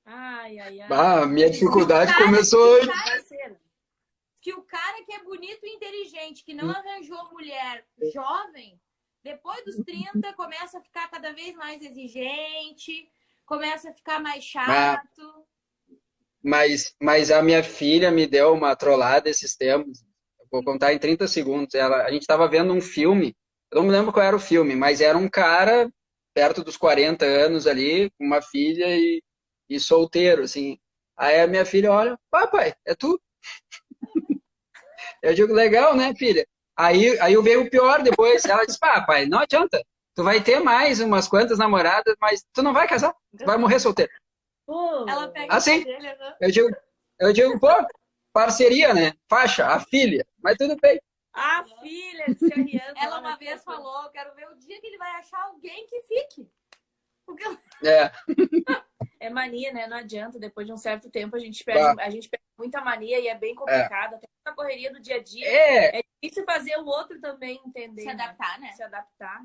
Ai, ai, ai. Ah, minha dificuldade Cara, começou hoje. Parceiro. Que o cara que é bonito e inteligente, que não arranjou mulher jovem, depois dos 30 começa a ficar cada vez mais exigente, começa a ficar mais chato. Mas a minha filha me deu uma trollada esses tempos. Eu vou contar em 30 segundos. A gente estava vendo um filme, eu não me lembro qual era o filme, mas era um cara perto dos 40 anos ali, com uma filha e solteiro, assim. Aí a minha filha olha, papai, é tu? Eu digo, legal, né, filha? Aí eu veio o pior depois. Ela disse, papai, não adianta. Tu vai ter mais umas quantas namoradas, mas tu não vai casar. Tu vai morrer solteiro. Ela pega Assim? dele, né? Eu digo, pô, parceria, né? Faixa, a filha. Mas tudo bem. A filha se arriando. Ela uma vez falou, quero ver o dia que ele vai achar alguém que fique. Porque É, É mania, né? Não adianta. Depois de um certo tempo a gente perde muita mania e é bem complicado. Até na correria do dia a dia. é, É difícil fazer o outro também entender. se adaptar, né? Se adaptar.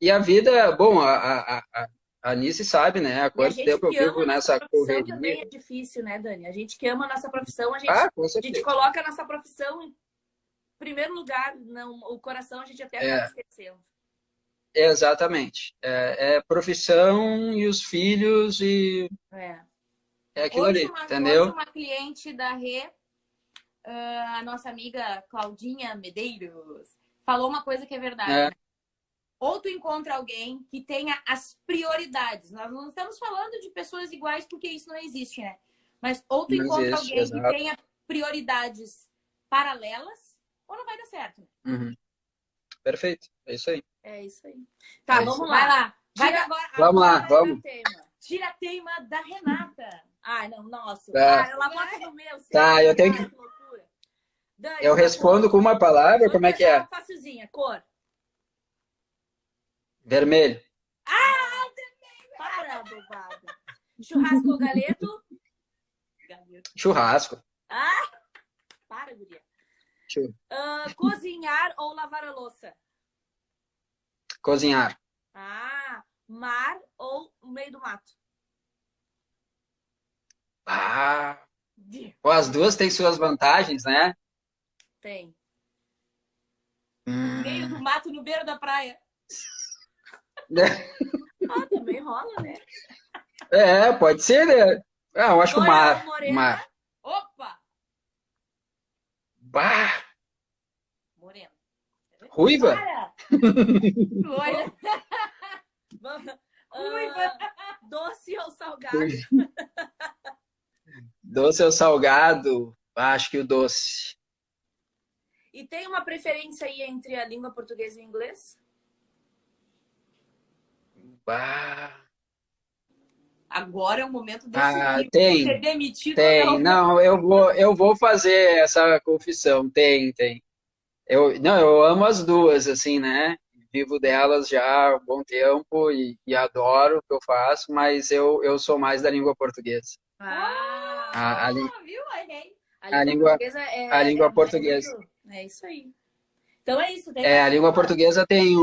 e a vida, bom, a Nice sabe, né? Há E a quanto gente tempo eu que ama vivo a nossa nessa profissão também correria. é difícil, né, Dani? A gente que ama a nossa profissão, Com a gente certeza. coloca a nossa profissão em primeiro lugar. Não, o coração a gente até acaba esquecendo. Exatamente. É profissão e os filhos e É. é aquilo Hoje ali, entendeu? uma cliente da Rê, a nossa amiga Claudinha Medeiros, falou uma coisa que é verdade. É. Né? Ou tu encontra alguém que tenha as prioridades. Nós não estamos falando de pessoas iguais porque isso não existe, né? Mas ou tu Não encontra existe, alguém que exato. tenha prioridades paralelas, ou não vai dar certo. Uhum. Perfeito, é isso aí. É isso aí. Tá, É vamos isso. lá. Vai lá. Vai Tira- agora. Vamos lá, agora vamos. Tira a teima da Renata. Ai, não, nossa. Tá. Ela bota no meu. Tá, eu tenho Ai, que loucura. Dani, Eu uma respondo cor. com uma palavra, Vamos como é que começar é? uma facilzinha. Cor. Vermelho. Para, bobada. Churrasco ou galeto? Churrasco. Para, guria. Chu- Cozinhar ou lavar a louça? Cozinhar. Mar ou no meio do mato? Ah, pô, as duas têm suas vantagens, né? Tem. Hum. Meio do mato no beiro da praia. Também rola, né? Pode ser, né? Eu acho que o Loira mar. ou morena? Mar. Opa! Bah, Morena. ruiva? Para! Loira. Ruiva. Doce ou salgado? Doce ou salgado? Acho que o doce. E tem uma preferência aí entre a língua portuguesa e o inglês? Bah. Agora é o momento de Tem. ser demitido. Tem, ou não. não, eu vou fazer essa confissão. Tem. Eu amo as duas, assim, né? Vivo delas já há um bom tempo e adoro o que eu faço, mas eu sou mais da língua portuguesa. A Viu? Errei. A língua- portuguesa a língua portuguesa. muito- É isso aí. Então é isso. a língua portuguesa tem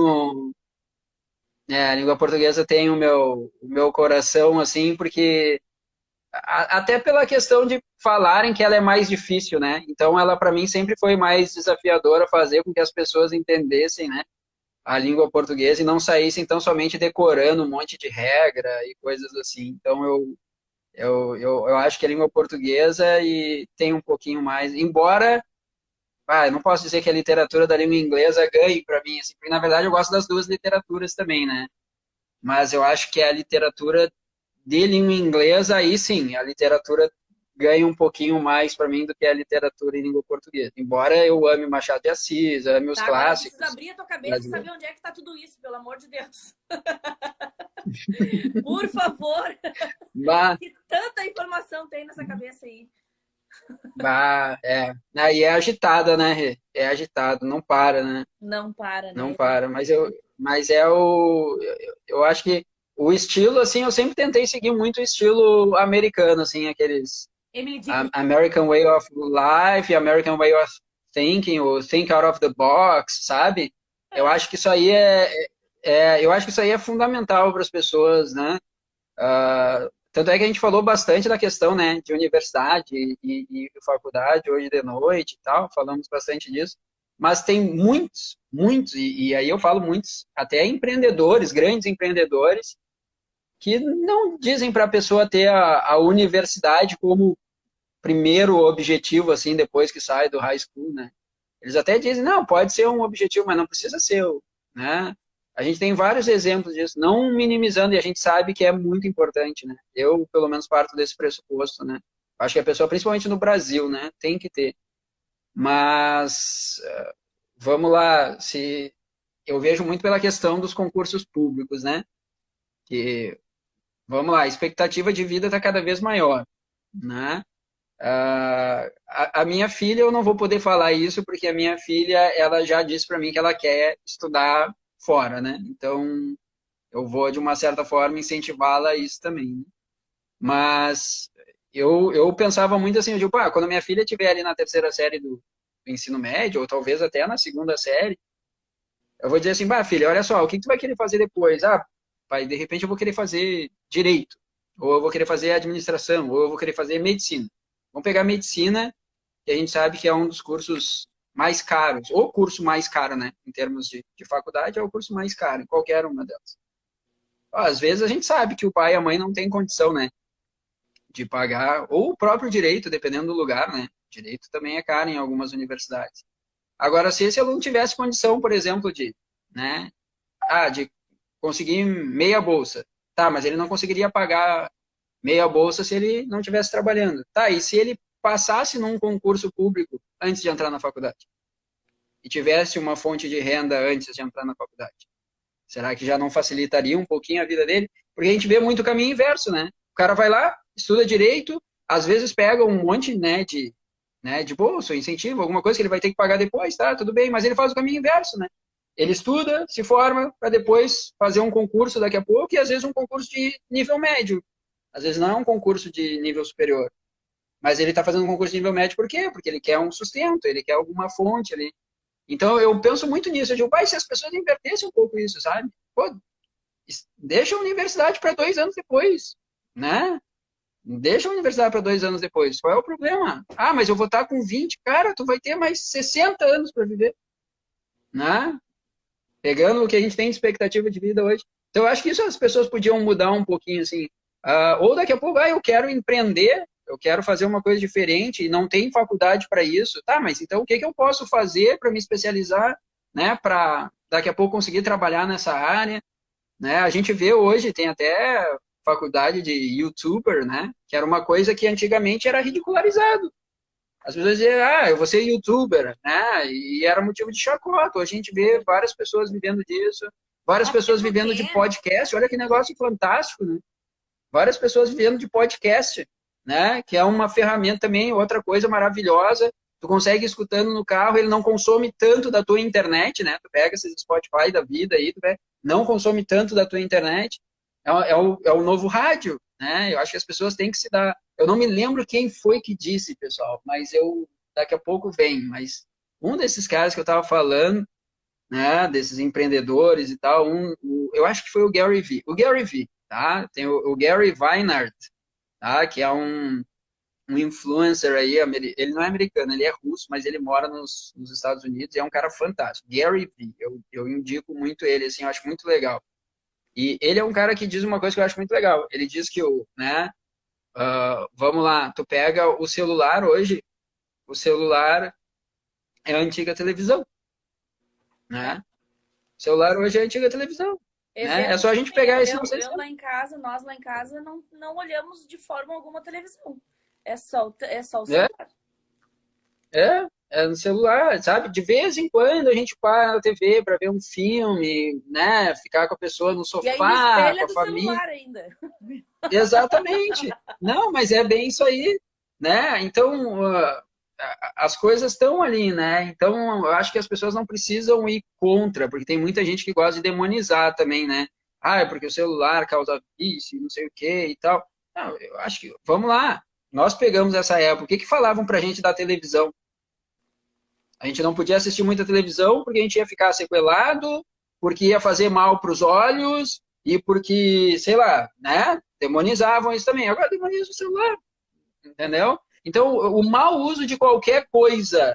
a língua portuguesa tem o meu coração, assim, porque até pela questão de falarem que ela é mais difícil, né? Então ela para mim sempre foi mais desafiadora fazer com que as pessoas entendessem, né, a língua portuguesa e não saíssem tão somente decorando um monte de regra e coisas assim. Então eu acho que a língua portuguesa e tem um pouquinho mais, embora eu não posso dizer que a literatura da língua inglesa ganhe para mim, assim, porque na verdade eu gosto das duas literaturas também, né? Mas eu acho que a literatura de língua inglesa, aí sim, a literatura ganha um pouquinho mais para mim do que a literatura em língua portuguesa. Embora eu ame Machado de Assis, ame os Agora clássicos. precisa abrir a tua cabeça e saber onde é que tá tudo isso, pelo amor de Deus. Por favor. Mas, Que tanta informação tem nessa cabeça aí. E é agitada, né, Rê? É agitado, não para, né? Não para, Não né? para. Mas eu acho que o estilo, assim, eu sempre tentei seguir muito o estilo americano, assim, aqueles Emily Dickinson. American Way of Life, American Way of Thinking, ou Think Out of the Box, sabe? Eu acho que isso aí eu acho que isso aí é fundamental para as pessoas, né? Tanto é que a gente falou bastante da questão, né, de universidade e faculdade hoje de noite e tal, falamos bastante disso, mas tem muitos, e aí eu falo muitos, até empreendedores, grandes empreendedores, que não dizem para a pessoa ter a universidade como primeiro objetivo, assim, depois que sai do high school, né? Eles até dizem, não, pode ser um objetivo, mas não precisa ser, né? A gente tem vários exemplos disso, não minimizando, e a gente sabe que é muito importante, né? Eu, pelo menos, parto desse pressuposto, né? Acho que a pessoa, principalmente no Brasil, né, tem que ter. Mas, vamos lá, se eu vejo muito pela questão dos concursos públicos, né? Que, vamos lá, a expectativa de vida está cada vez maior, né? A minha filha, eu não vou poder falar isso, porque a minha filha, ela já disse para mim que ela quer estudar fora, né? Então, eu vou, de uma certa forma, incentivá-la a isso também, né? Mas eu pensava muito assim, eu digo, pá, quando minha filha estiver ali na terceira série do ensino médio, ou talvez até na segunda série, eu vou dizer assim, pá, filha, olha só, o que tu vai querer fazer depois? Ah, pai, de repente eu vou querer fazer direito, ou eu vou querer fazer administração, ou eu vou querer fazer medicina. Vamos pegar medicina, que a gente sabe que é um dos cursos mais caros, ou curso mais caro, né? Em termos de faculdade, é o curso mais caro, em qualquer uma delas. Às vezes a gente sabe que o pai e a mãe não têm condição, né? De pagar, ou o próprio direito, dependendo do lugar, né? Direito também é caro em algumas universidades. Agora, se esse aluno tivesse condição, por exemplo, né? De conseguir meia bolsa. Tá, mas ele não conseguiria pagar meia bolsa se ele não estivesse trabalhando. Tá, e se ele passasse num concurso público antes de entrar na faculdade? E tivesse uma fonte de renda antes de entrar na faculdade? Será que já não facilitaria um pouquinho a vida dele? Porque a gente vê muito o caminho inverso, né? O cara vai lá, estuda direito, às vezes pega um monte, de bolsa, incentivo, alguma coisa que ele vai ter que pagar depois, tá? Tudo bem, mas ele faz o caminho inverso, né? Ele estuda, se forma, para depois fazer um concurso daqui a pouco, e às vezes um concurso de nível médio. Às vezes não é um concurso de nível superior. Mas ele está fazendo um concurso de nível médio por quê? Porque ele quer um sustento, ele quer alguma fonte ali. Então eu penso muito nisso. Eu digo, pai, se as pessoas invertessem um pouco isso, sabe? Pô, deixa a universidade para 2 anos depois, né? Deixa a universidade para 2 anos depois. Qual é o problema? Ah, mas eu vou estar com 20. Cara, tu vai ter mais 60 anos para viver, né? Pegando o que a gente tem de expectativa de vida hoje. Então eu acho que isso as pessoas podiam mudar um pouquinho, assim. Ou daqui a pouco, eu quero empreender, eu quero fazer uma coisa diferente e não tem faculdade para isso. Tá, mas então o que eu posso fazer para me especializar, né, para daqui a pouco conseguir trabalhar nessa área, né? A gente vê hoje, tem até faculdade de YouTuber, né, que era uma coisa que antigamente era ridicularizado. As pessoas diziam, eu vou ser YouTuber, né, e era motivo de chacota. Hoje a gente vê várias pessoas vivendo disso, várias pessoas vivendo de podcast, olha que negócio fantástico, né? Várias pessoas vivendo de podcast, né? Que é uma ferramenta também, outra coisa maravilhosa. Tu consegue escutando no carro, ele não consome tanto da tua internet, né? Tu pega esses Spotify da vida aí, não consome tanto da tua internet. É o novo rádio, né? Eu acho que as pessoas têm que se dar. Eu não me lembro quem foi que disse, pessoal, mas daqui a pouco vem. Mas um desses caras que eu estava falando, né? Desses empreendedores e tal, eu acho que foi o Gary Vee. O Gary Vee. Tá? Tem o Gary Vaynerchuk, tá? Que é um influencer aí, ele não é americano, ele é russo, mas ele mora nos Estados Unidos e é um cara fantástico. Gary Vee, eu indico muito ele, assim, eu acho muito legal. E ele é um cara que diz uma coisa que eu acho muito legal. Ele diz que, vamos lá, tu pega o celular hoje, o celular é a antiga televisão, né? O celular hoje é a antiga televisão. Né? É só a gente pegar esse... Nós lá em casa, não olhamos de forma alguma televisão. É só o celular. É no celular, sabe? De vez em quando a gente para na TV para ver um filme, né? Ficar com a pessoa no sofá, com a família. Celular ainda. Exatamente. Não, mas é bem isso aí, né? Então, as coisas estão ali, né? Então, eu acho que as pessoas não precisam ir contra, porque tem muita gente que gosta de demonizar também, né? Ah, é porque o celular causa vício, não sei o quê e tal. Não, eu acho que, vamos lá, nós pegamos essa época. O que que falavam pra gente da televisão? A gente não podia assistir muita televisão porque a gente ia ficar sequelado, porque ia fazer mal para os olhos e porque, sei lá, né? Demonizavam isso também. Agora demonizam o celular, entendeu? Então, o mau uso de qualquer coisa,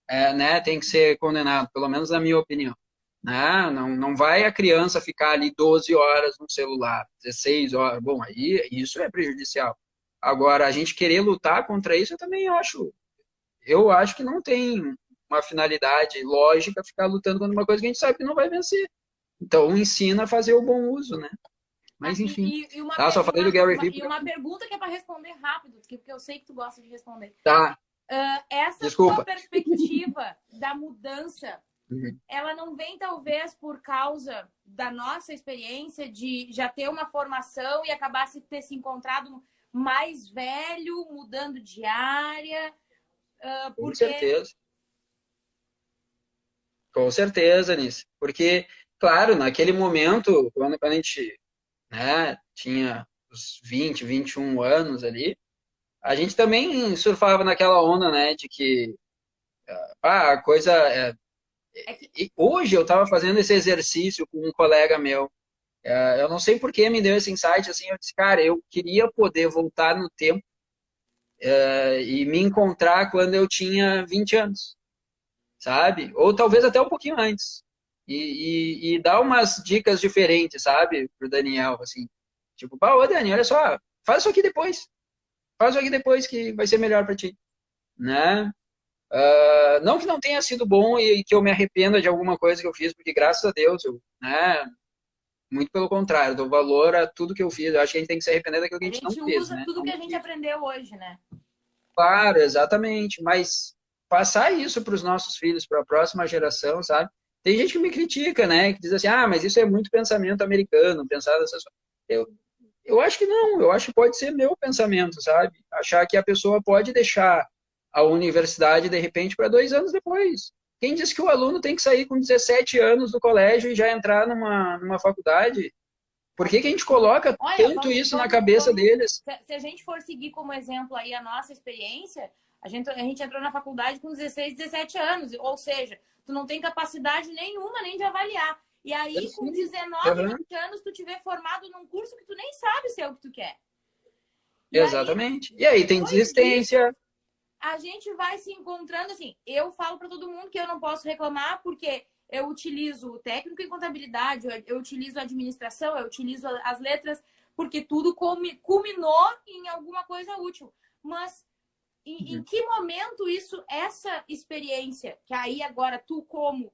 né, tem que ser condenado, pelo menos na minha opinião. Né? Não vai a criança ficar ali 12 horas no celular, 16 horas. Bom, aí isso é prejudicial. Agora, a gente querer lutar contra isso, eu acho que não tem uma finalidade lógica ficar lutando contra uma coisa que a gente sabe que não vai vencer. Então, ensina a fazer o bom uso, né? Mas, enfim. Só falei do Gary Vee. E uma pergunta que é para responder rápido, porque eu sei que tu gosta de responder. Tá. Essa Desculpa. tua perspectiva da mudança, ela não vem, talvez, por causa da nossa experiência de já ter uma formação e acabar ter se encontrado mais velho, mudando de área? Com certeza. Com certeza, Nisso. Porque, claro, naquele momento, quando a gente, né, tinha os 20, 21 anos ali, a gente também surfava naquela onda, né, de que a coisa hoje eu estava fazendo esse exercício com um colega meu. Eu não sei por que me deu esse insight, assim, eu disse, cara, eu queria poder voltar no tempo e me encontrar quando eu tinha 20 anos, sabe? Ou talvez até um pouquinho antes. E dar umas dicas diferentes, sabe? Pro Daniel, assim. Tipo, ô Dani, olha só, faz isso aqui depois. Faz isso aqui depois que vai ser melhor para ti. Né? Não que não tenha sido bom e que eu me arrependa de alguma coisa que eu fiz, porque graças a Deus, né? Muito pelo contrário, dou valor a tudo que eu fiz. Eu acho que a gente tem que se arrepender daquilo que a gente não fez. A gente usa né? tudo que a gente aprendeu hoje, né? Claro, exatamente. Mas passar isso para os nossos filhos, para a próxima geração, sabe? Tem gente que me critica, né? Que diz assim, mas isso é muito pensamento americano, pensar dessas coisas. Eu acho que não, eu acho que pode ser meu pensamento, sabe? Achar que a pessoa pode deixar a universidade, de repente, para 2 anos depois. Quem diz que o aluno tem que sair com 17 anos do colégio e já entrar numa faculdade? Por que a gente coloca tanto isso na cabeça deles? Se a gente for seguir como exemplo aí a nossa experiência, a gente entrou na faculdade com 16, 17 anos, ou seja, tu não tem capacidade nenhuma nem de avaliar. E aí, com 19, 20 anos, tu tiver formado num curso que tu nem sabe se é o que tu quer. Exatamente. E aí tem desistência. A gente vai se encontrando assim. Eu falo para todo mundo que eu não posso reclamar porque eu utilizo o técnico em contabilidade, eu utilizo a administração, eu utilizo as letras, porque tudo culminou em alguma coisa útil. Mas em que momento essa experiência, que aí agora tu como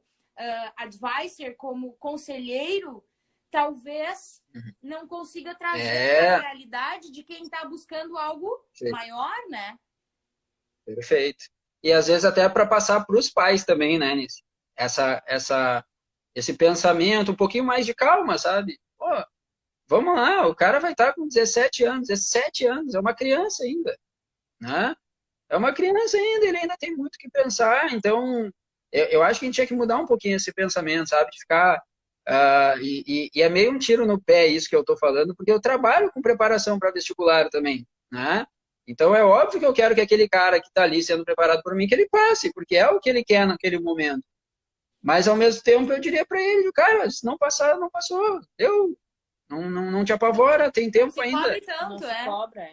advisor, como conselheiro, talvez não consiga trazer a realidade de quem está buscando algo maior, né? Perfeito. E às vezes até para passar para os pais também, né, Nisso? Esse pensamento, um pouquinho mais de calma, sabe? Pô, vamos lá, o cara vai estar com 17 anos, 17 anos, é uma criança ainda, né? É uma criança ainda, ele ainda tem muito que pensar, então eu acho que a gente tinha que mudar um pouquinho esse pensamento, sabe? De ficar... e é meio um tiro no pé isso que eu estou falando, porque eu trabalho com preparação para vestibular também, né? Então é óbvio que eu quero que aquele cara que está ali sendo preparado por mim, que ele passe, porque é o que ele quer naquele momento. Mas ao mesmo tempo eu diria para ele, cara, se não passar, não passou. Não te apavora, tem tempo ainda. Cobre tanto, cobra.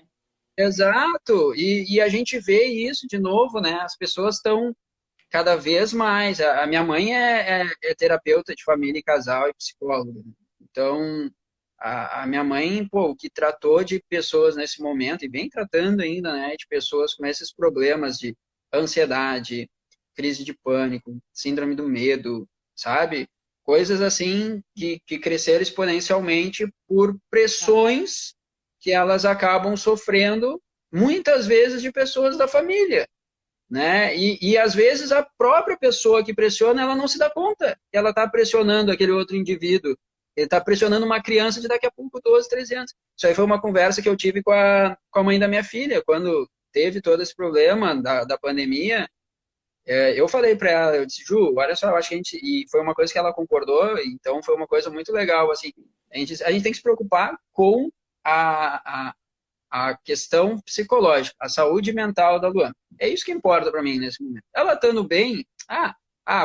Exato. E a gente vê isso de novo, né? As pessoas estão cada vez mais. A minha mãe é terapeuta de família e casal e psicóloga. Então, a minha mãe, o que tratou de pessoas nesse momento, e vem tratando ainda, né? De pessoas com esses problemas de ansiedade, crise de pânico, síndrome do medo, sabe? Coisas assim que cresceram exponencialmente por pressões que elas acabam sofrendo, muitas vezes, de pessoas da família, né? E às vezes a própria pessoa que pressiona, ela não se dá conta que ela está pressionando aquele outro indivíduo. Ele está pressionando uma criança de daqui a pouco 12, 13 anos. Isso aí foi uma conversa que eu tive com a mãe da minha filha, quando teve todo esse problema da pandemia, eu falei para ela, eu disse, Ju, olha só, eu acho que a gente, e foi uma coisa que ela concordou, então foi uma coisa muito legal, assim, a gente tem que se preocupar com a questão psicológica, a saúde mental da Luana. É isso que importa para mim nesse momento. Ela estando bem,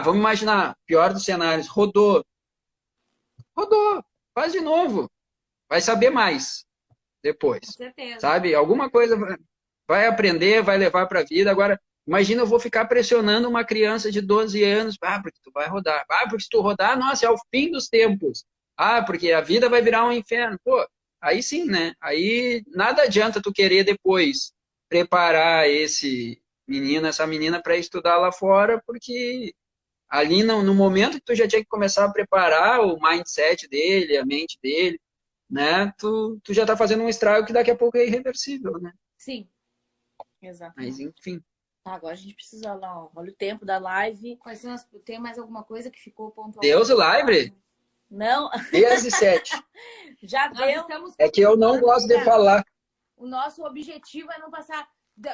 vamos imaginar, pior dos cenários, rodou, faz de novo, vai saber mais depois, Com certeza. sabe? Alguma coisa vai aprender, vai levar para a vida. Agora, imagina eu vou ficar pressionando uma criança de 12 anos, porque tu vai rodar, porque se tu rodar, nossa, é o fim dos tempos, porque a vida vai virar um inferno. Pô, aí sim, né? Aí nada adianta tu querer depois preparar essa menina para estudar lá fora, porque ali no momento que tu já tinha que começar a preparar o mindset dele, a mente dele, né? Tu já tá fazendo um estrago que daqui a pouco é irreversível, né? Sim, exato. Mas enfim. Agora a gente precisa lá, ó, olha o tempo da live. Tem mais alguma coisa que ficou pontual? Deus o livre? Não. 10h07. Já Nós deu. estamos É que eu não gosto de falar. O nosso objetivo é não passar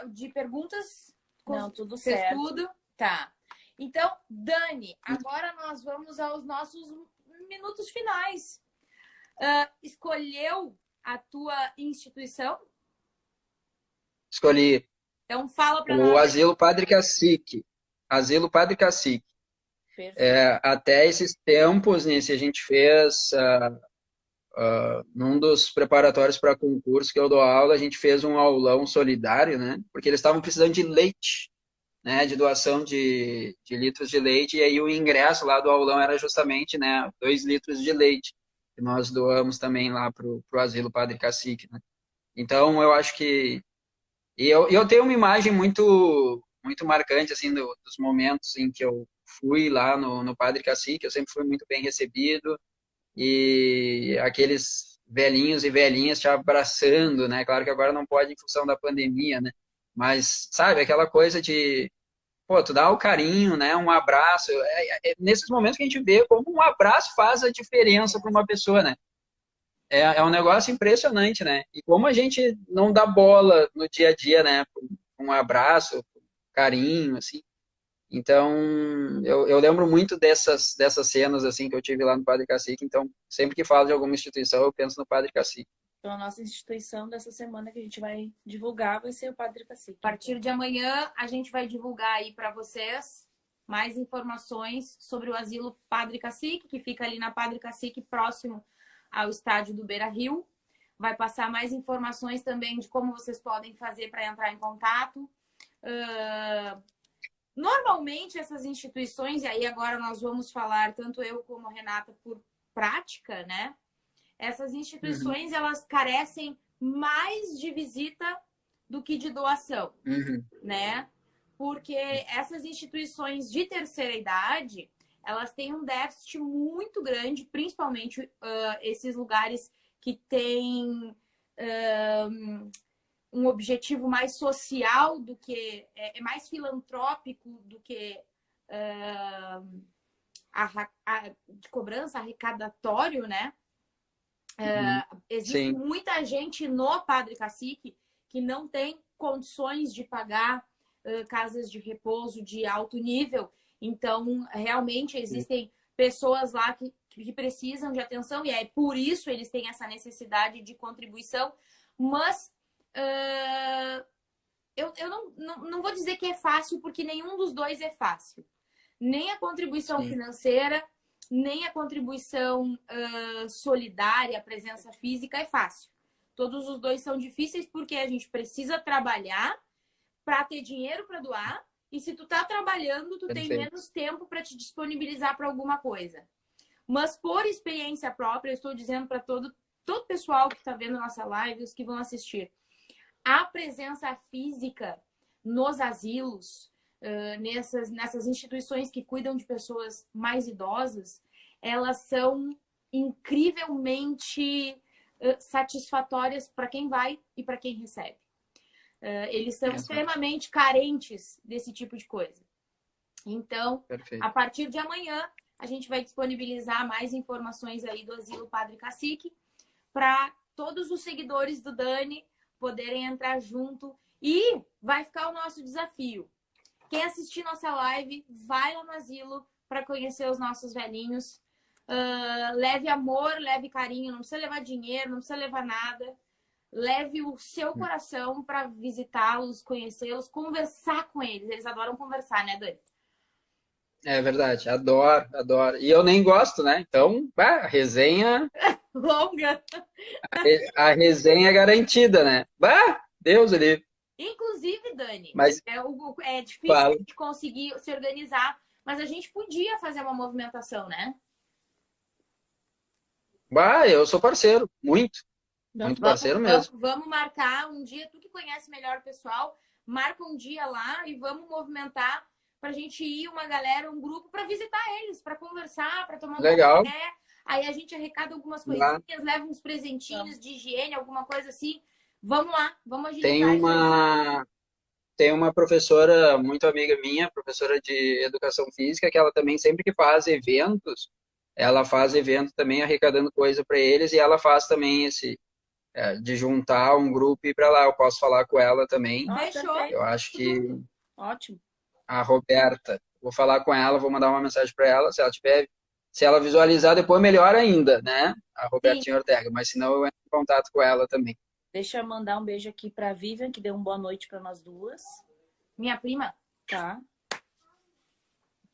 de perguntas. Não, tudo fez certo. tudo. Tá. Então, Dani, agora nós vamos aos nossos minutos finais. Escolheu a tua instituição? Escolhi Então fala para o nós. Asilo Padre Cacique. Asilo Padre Cacique. Até esses tempos, né, a gente fez num dos preparatórios para concurso que eu dou aula, a gente fez um aulão solidário, né? Porque eles estavam precisando de leite, né? De doação de litros de leite, e aí o ingresso lá do aulão era justamente, né? 2 litros de leite, que nós doamos também lá pro Asilo Padre Cacique, né? Então, eu acho que... E eu tenho uma imagem muito, muito marcante, assim, dos momentos em que eu fui lá no Padre Cacique, eu sempre fui muito bem recebido, e aqueles velhinhos e velhinhas te abraçando, né? Claro que agora não pode em função da pandemia, né? Mas, sabe, aquela coisa de, pô, tu dá o carinho, né? Um abraço. Nesses momentos que a gente vê como um abraço faz a diferença para uma pessoa, né? É um negócio impressionante, né? E como a gente não dá bola no dia a dia, né? Um abraço, carinho, assim. Então, eu lembro muito dessas cenas, assim, que eu tive lá no Padre Cacique. Então, sempre que falo de alguma instituição, eu penso no Padre Cacique. Então, a nossa instituição dessa semana que a gente vai divulgar vai ser o Padre Cacique. A partir de amanhã, a gente vai divulgar aí para vocês mais informações sobre o Asilo Padre Cacique, que fica ali na Padre Cacique, próximo ao estádio do Beira-Rio. Vai passar mais informações também de como vocês podem fazer para entrar em contato. Normalmente, essas instituições, e aí agora nós vamos falar, tanto eu como a Renata, por prática, né? Essas instituições, elas carecem mais de visita do que de doação, né? Porque essas instituições de terceira idade, elas têm um déficit muito grande, principalmente esses lugares que têm um objetivo mais social do que... é mais filantrópico do que de cobrança, arrecadatório, né? Existe muita gente no Padre Cacique que não tem condições de pagar casas de repouso de alto nível. Então, realmente, existem pessoas lá que precisam de atenção e é por isso eles têm essa necessidade de contribuição. Mas eu não vou dizer que é fácil, porque nenhum dos dois é fácil. Nem a contribuição financeira, nem a contribuição solidária, a presença física é fácil. Todos os dois são difíceis porque a gente precisa trabalhar para ter dinheiro para doar, e se tu tá trabalhando, tu tem menos tempo para te disponibilizar para alguma coisa. Mas por experiência própria, eu estou dizendo para todo pessoal que está vendo nossa live, os que vão assistir, a presença física nos asilos, nessas instituições que cuidam de pessoas mais idosas, elas são incrivelmente satisfatórias para quem vai e para quem recebe. Eles são extremamente carentes desse tipo de coisa. Então, a partir de amanhã, a gente vai disponibilizar mais informações aí do Asilo Padre Cacique para todos os seguidores do Dani poderem entrar junto E vai ficar o nosso desafio. Quem assistir nossa live, vai lá no asilo para conhecer os nossos velhinhos. Leve amor, leve carinho, não precisa levar dinheiro, não precisa levar nada. Leve o seu coração para visitá-los, conhecê-los, conversar com eles. Eles adoram conversar, né, Dani? É verdade, adoro, adoro. E eu nem gosto, né? Então, bah, a resenha, Longa. a resenha é garantida, né? Bah, Deus ali. Inclusive, Dani, Mas é difícil fala. de conseguir se organizar, mas a gente podia fazer uma movimentação, né? Bah, eu sou parceiro, muito parceiro mesmo. Vamos marcar um dia, tu que conhece melhor o pessoal, marca um dia lá e vamos movimentar pra gente ir uma galera, um grupo pra visitar eles, pra conversar, pra tomar um Legal. café. Aí a gente arrecada algumas coisinhas, leva uns presentinhos de higiene, alguma coisa assim. Vamos lá, vamos agilizar isso aí. Tem uma professora muito amiga minha, professora de educação física, que ela também sempre que faz eventos, ela faz evento também arrecadando coisa para eles e ela faz também de juntar um grupo e ir para lá. Eu posso falar com ela também. Fechou. Eu acho que Ótimo. a Roberta, vou falar com ela, vou mandar uma mensagem para ela, se ela visualizar depois melhor ainda, né? A Robertinha Ortega, mas senão eu entro em contato com ela também. Deixa eu mandar um beijo aqui pra Vivian, que deu uma boa noite para nós duas. Minha prima? Tá.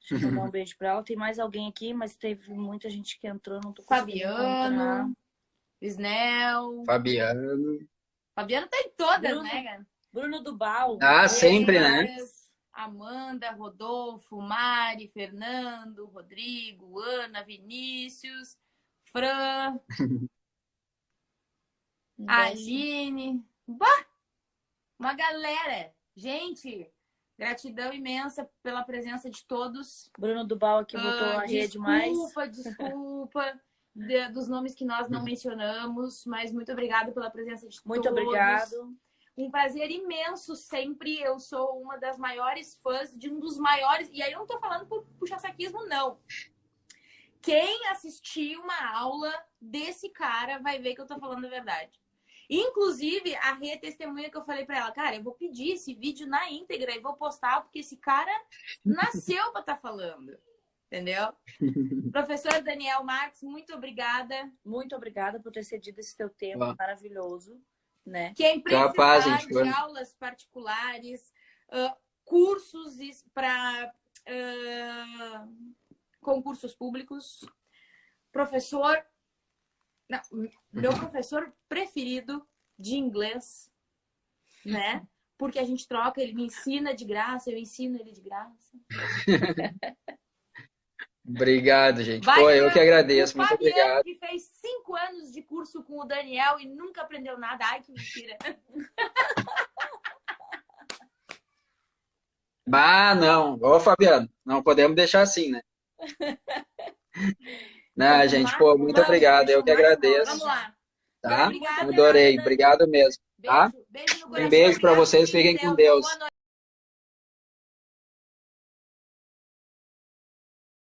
Deixa eu mandar um beijo pra ela. Tem mais alguém aqui, mas teve muita gente que entrou, não tô conseguindo encontrar. Fabiano, Isnel. Fabiano tá em todas, né, cara? Bruno Dubal. Ah, sempre, né? Amanda, Rodolfo, Mari, Fernando, Rodrigo, Ana, Vinícius, Fran, Aline. Bah! Uma galera. Gente, gratidão imensa pela presença de todos. Bruno Dubal aqui botou a rede mais. Desculpa dos nomes que nós não mencionamos, mas muito obrigada pela presença de todos. Muito obrigado. Um prazer imenso sempre. Eu sou uma das maiores fãs de um dos maiores. E aí eu não tô falando por puxa-saquismo, não. Quem assistir uma aula desse cara vai ver que eu tô falando a verdade. Inclusive, a Rê testemunha que eu falei pra ela, cara, eu vou pedir esse vídeo na íntegra e vou postar, porque esse cara nasceu pra estar falando. Entendeu? Professor Daniel Marques, muito obrigada. Muito obrigada por ter cedido esse teu tempo maravilhoso. Né? Quem precisar de aulas particulares, cursos para concursos públicos, meu professor preferido de inglês, né? Porque a gente troca, ele me ensina de graça, eu ensino ele de graça. Obrigado, gente. Pô, eu que agradeço. Muito obrigado. Que fez 5 anos de curso com o Daniel e nunca aprendeu nada. Ai, que mentira. Bah, não. Ô, Fabiano, não podemos deixar assim, né? Não, gente, pô, muito obrigado. Eu que agradeço. Vamos lá. Tá? Adorei. Obrigado mesmo. Tá? Beijo no coração. Um beijo para vocês. Fiquem com Deus.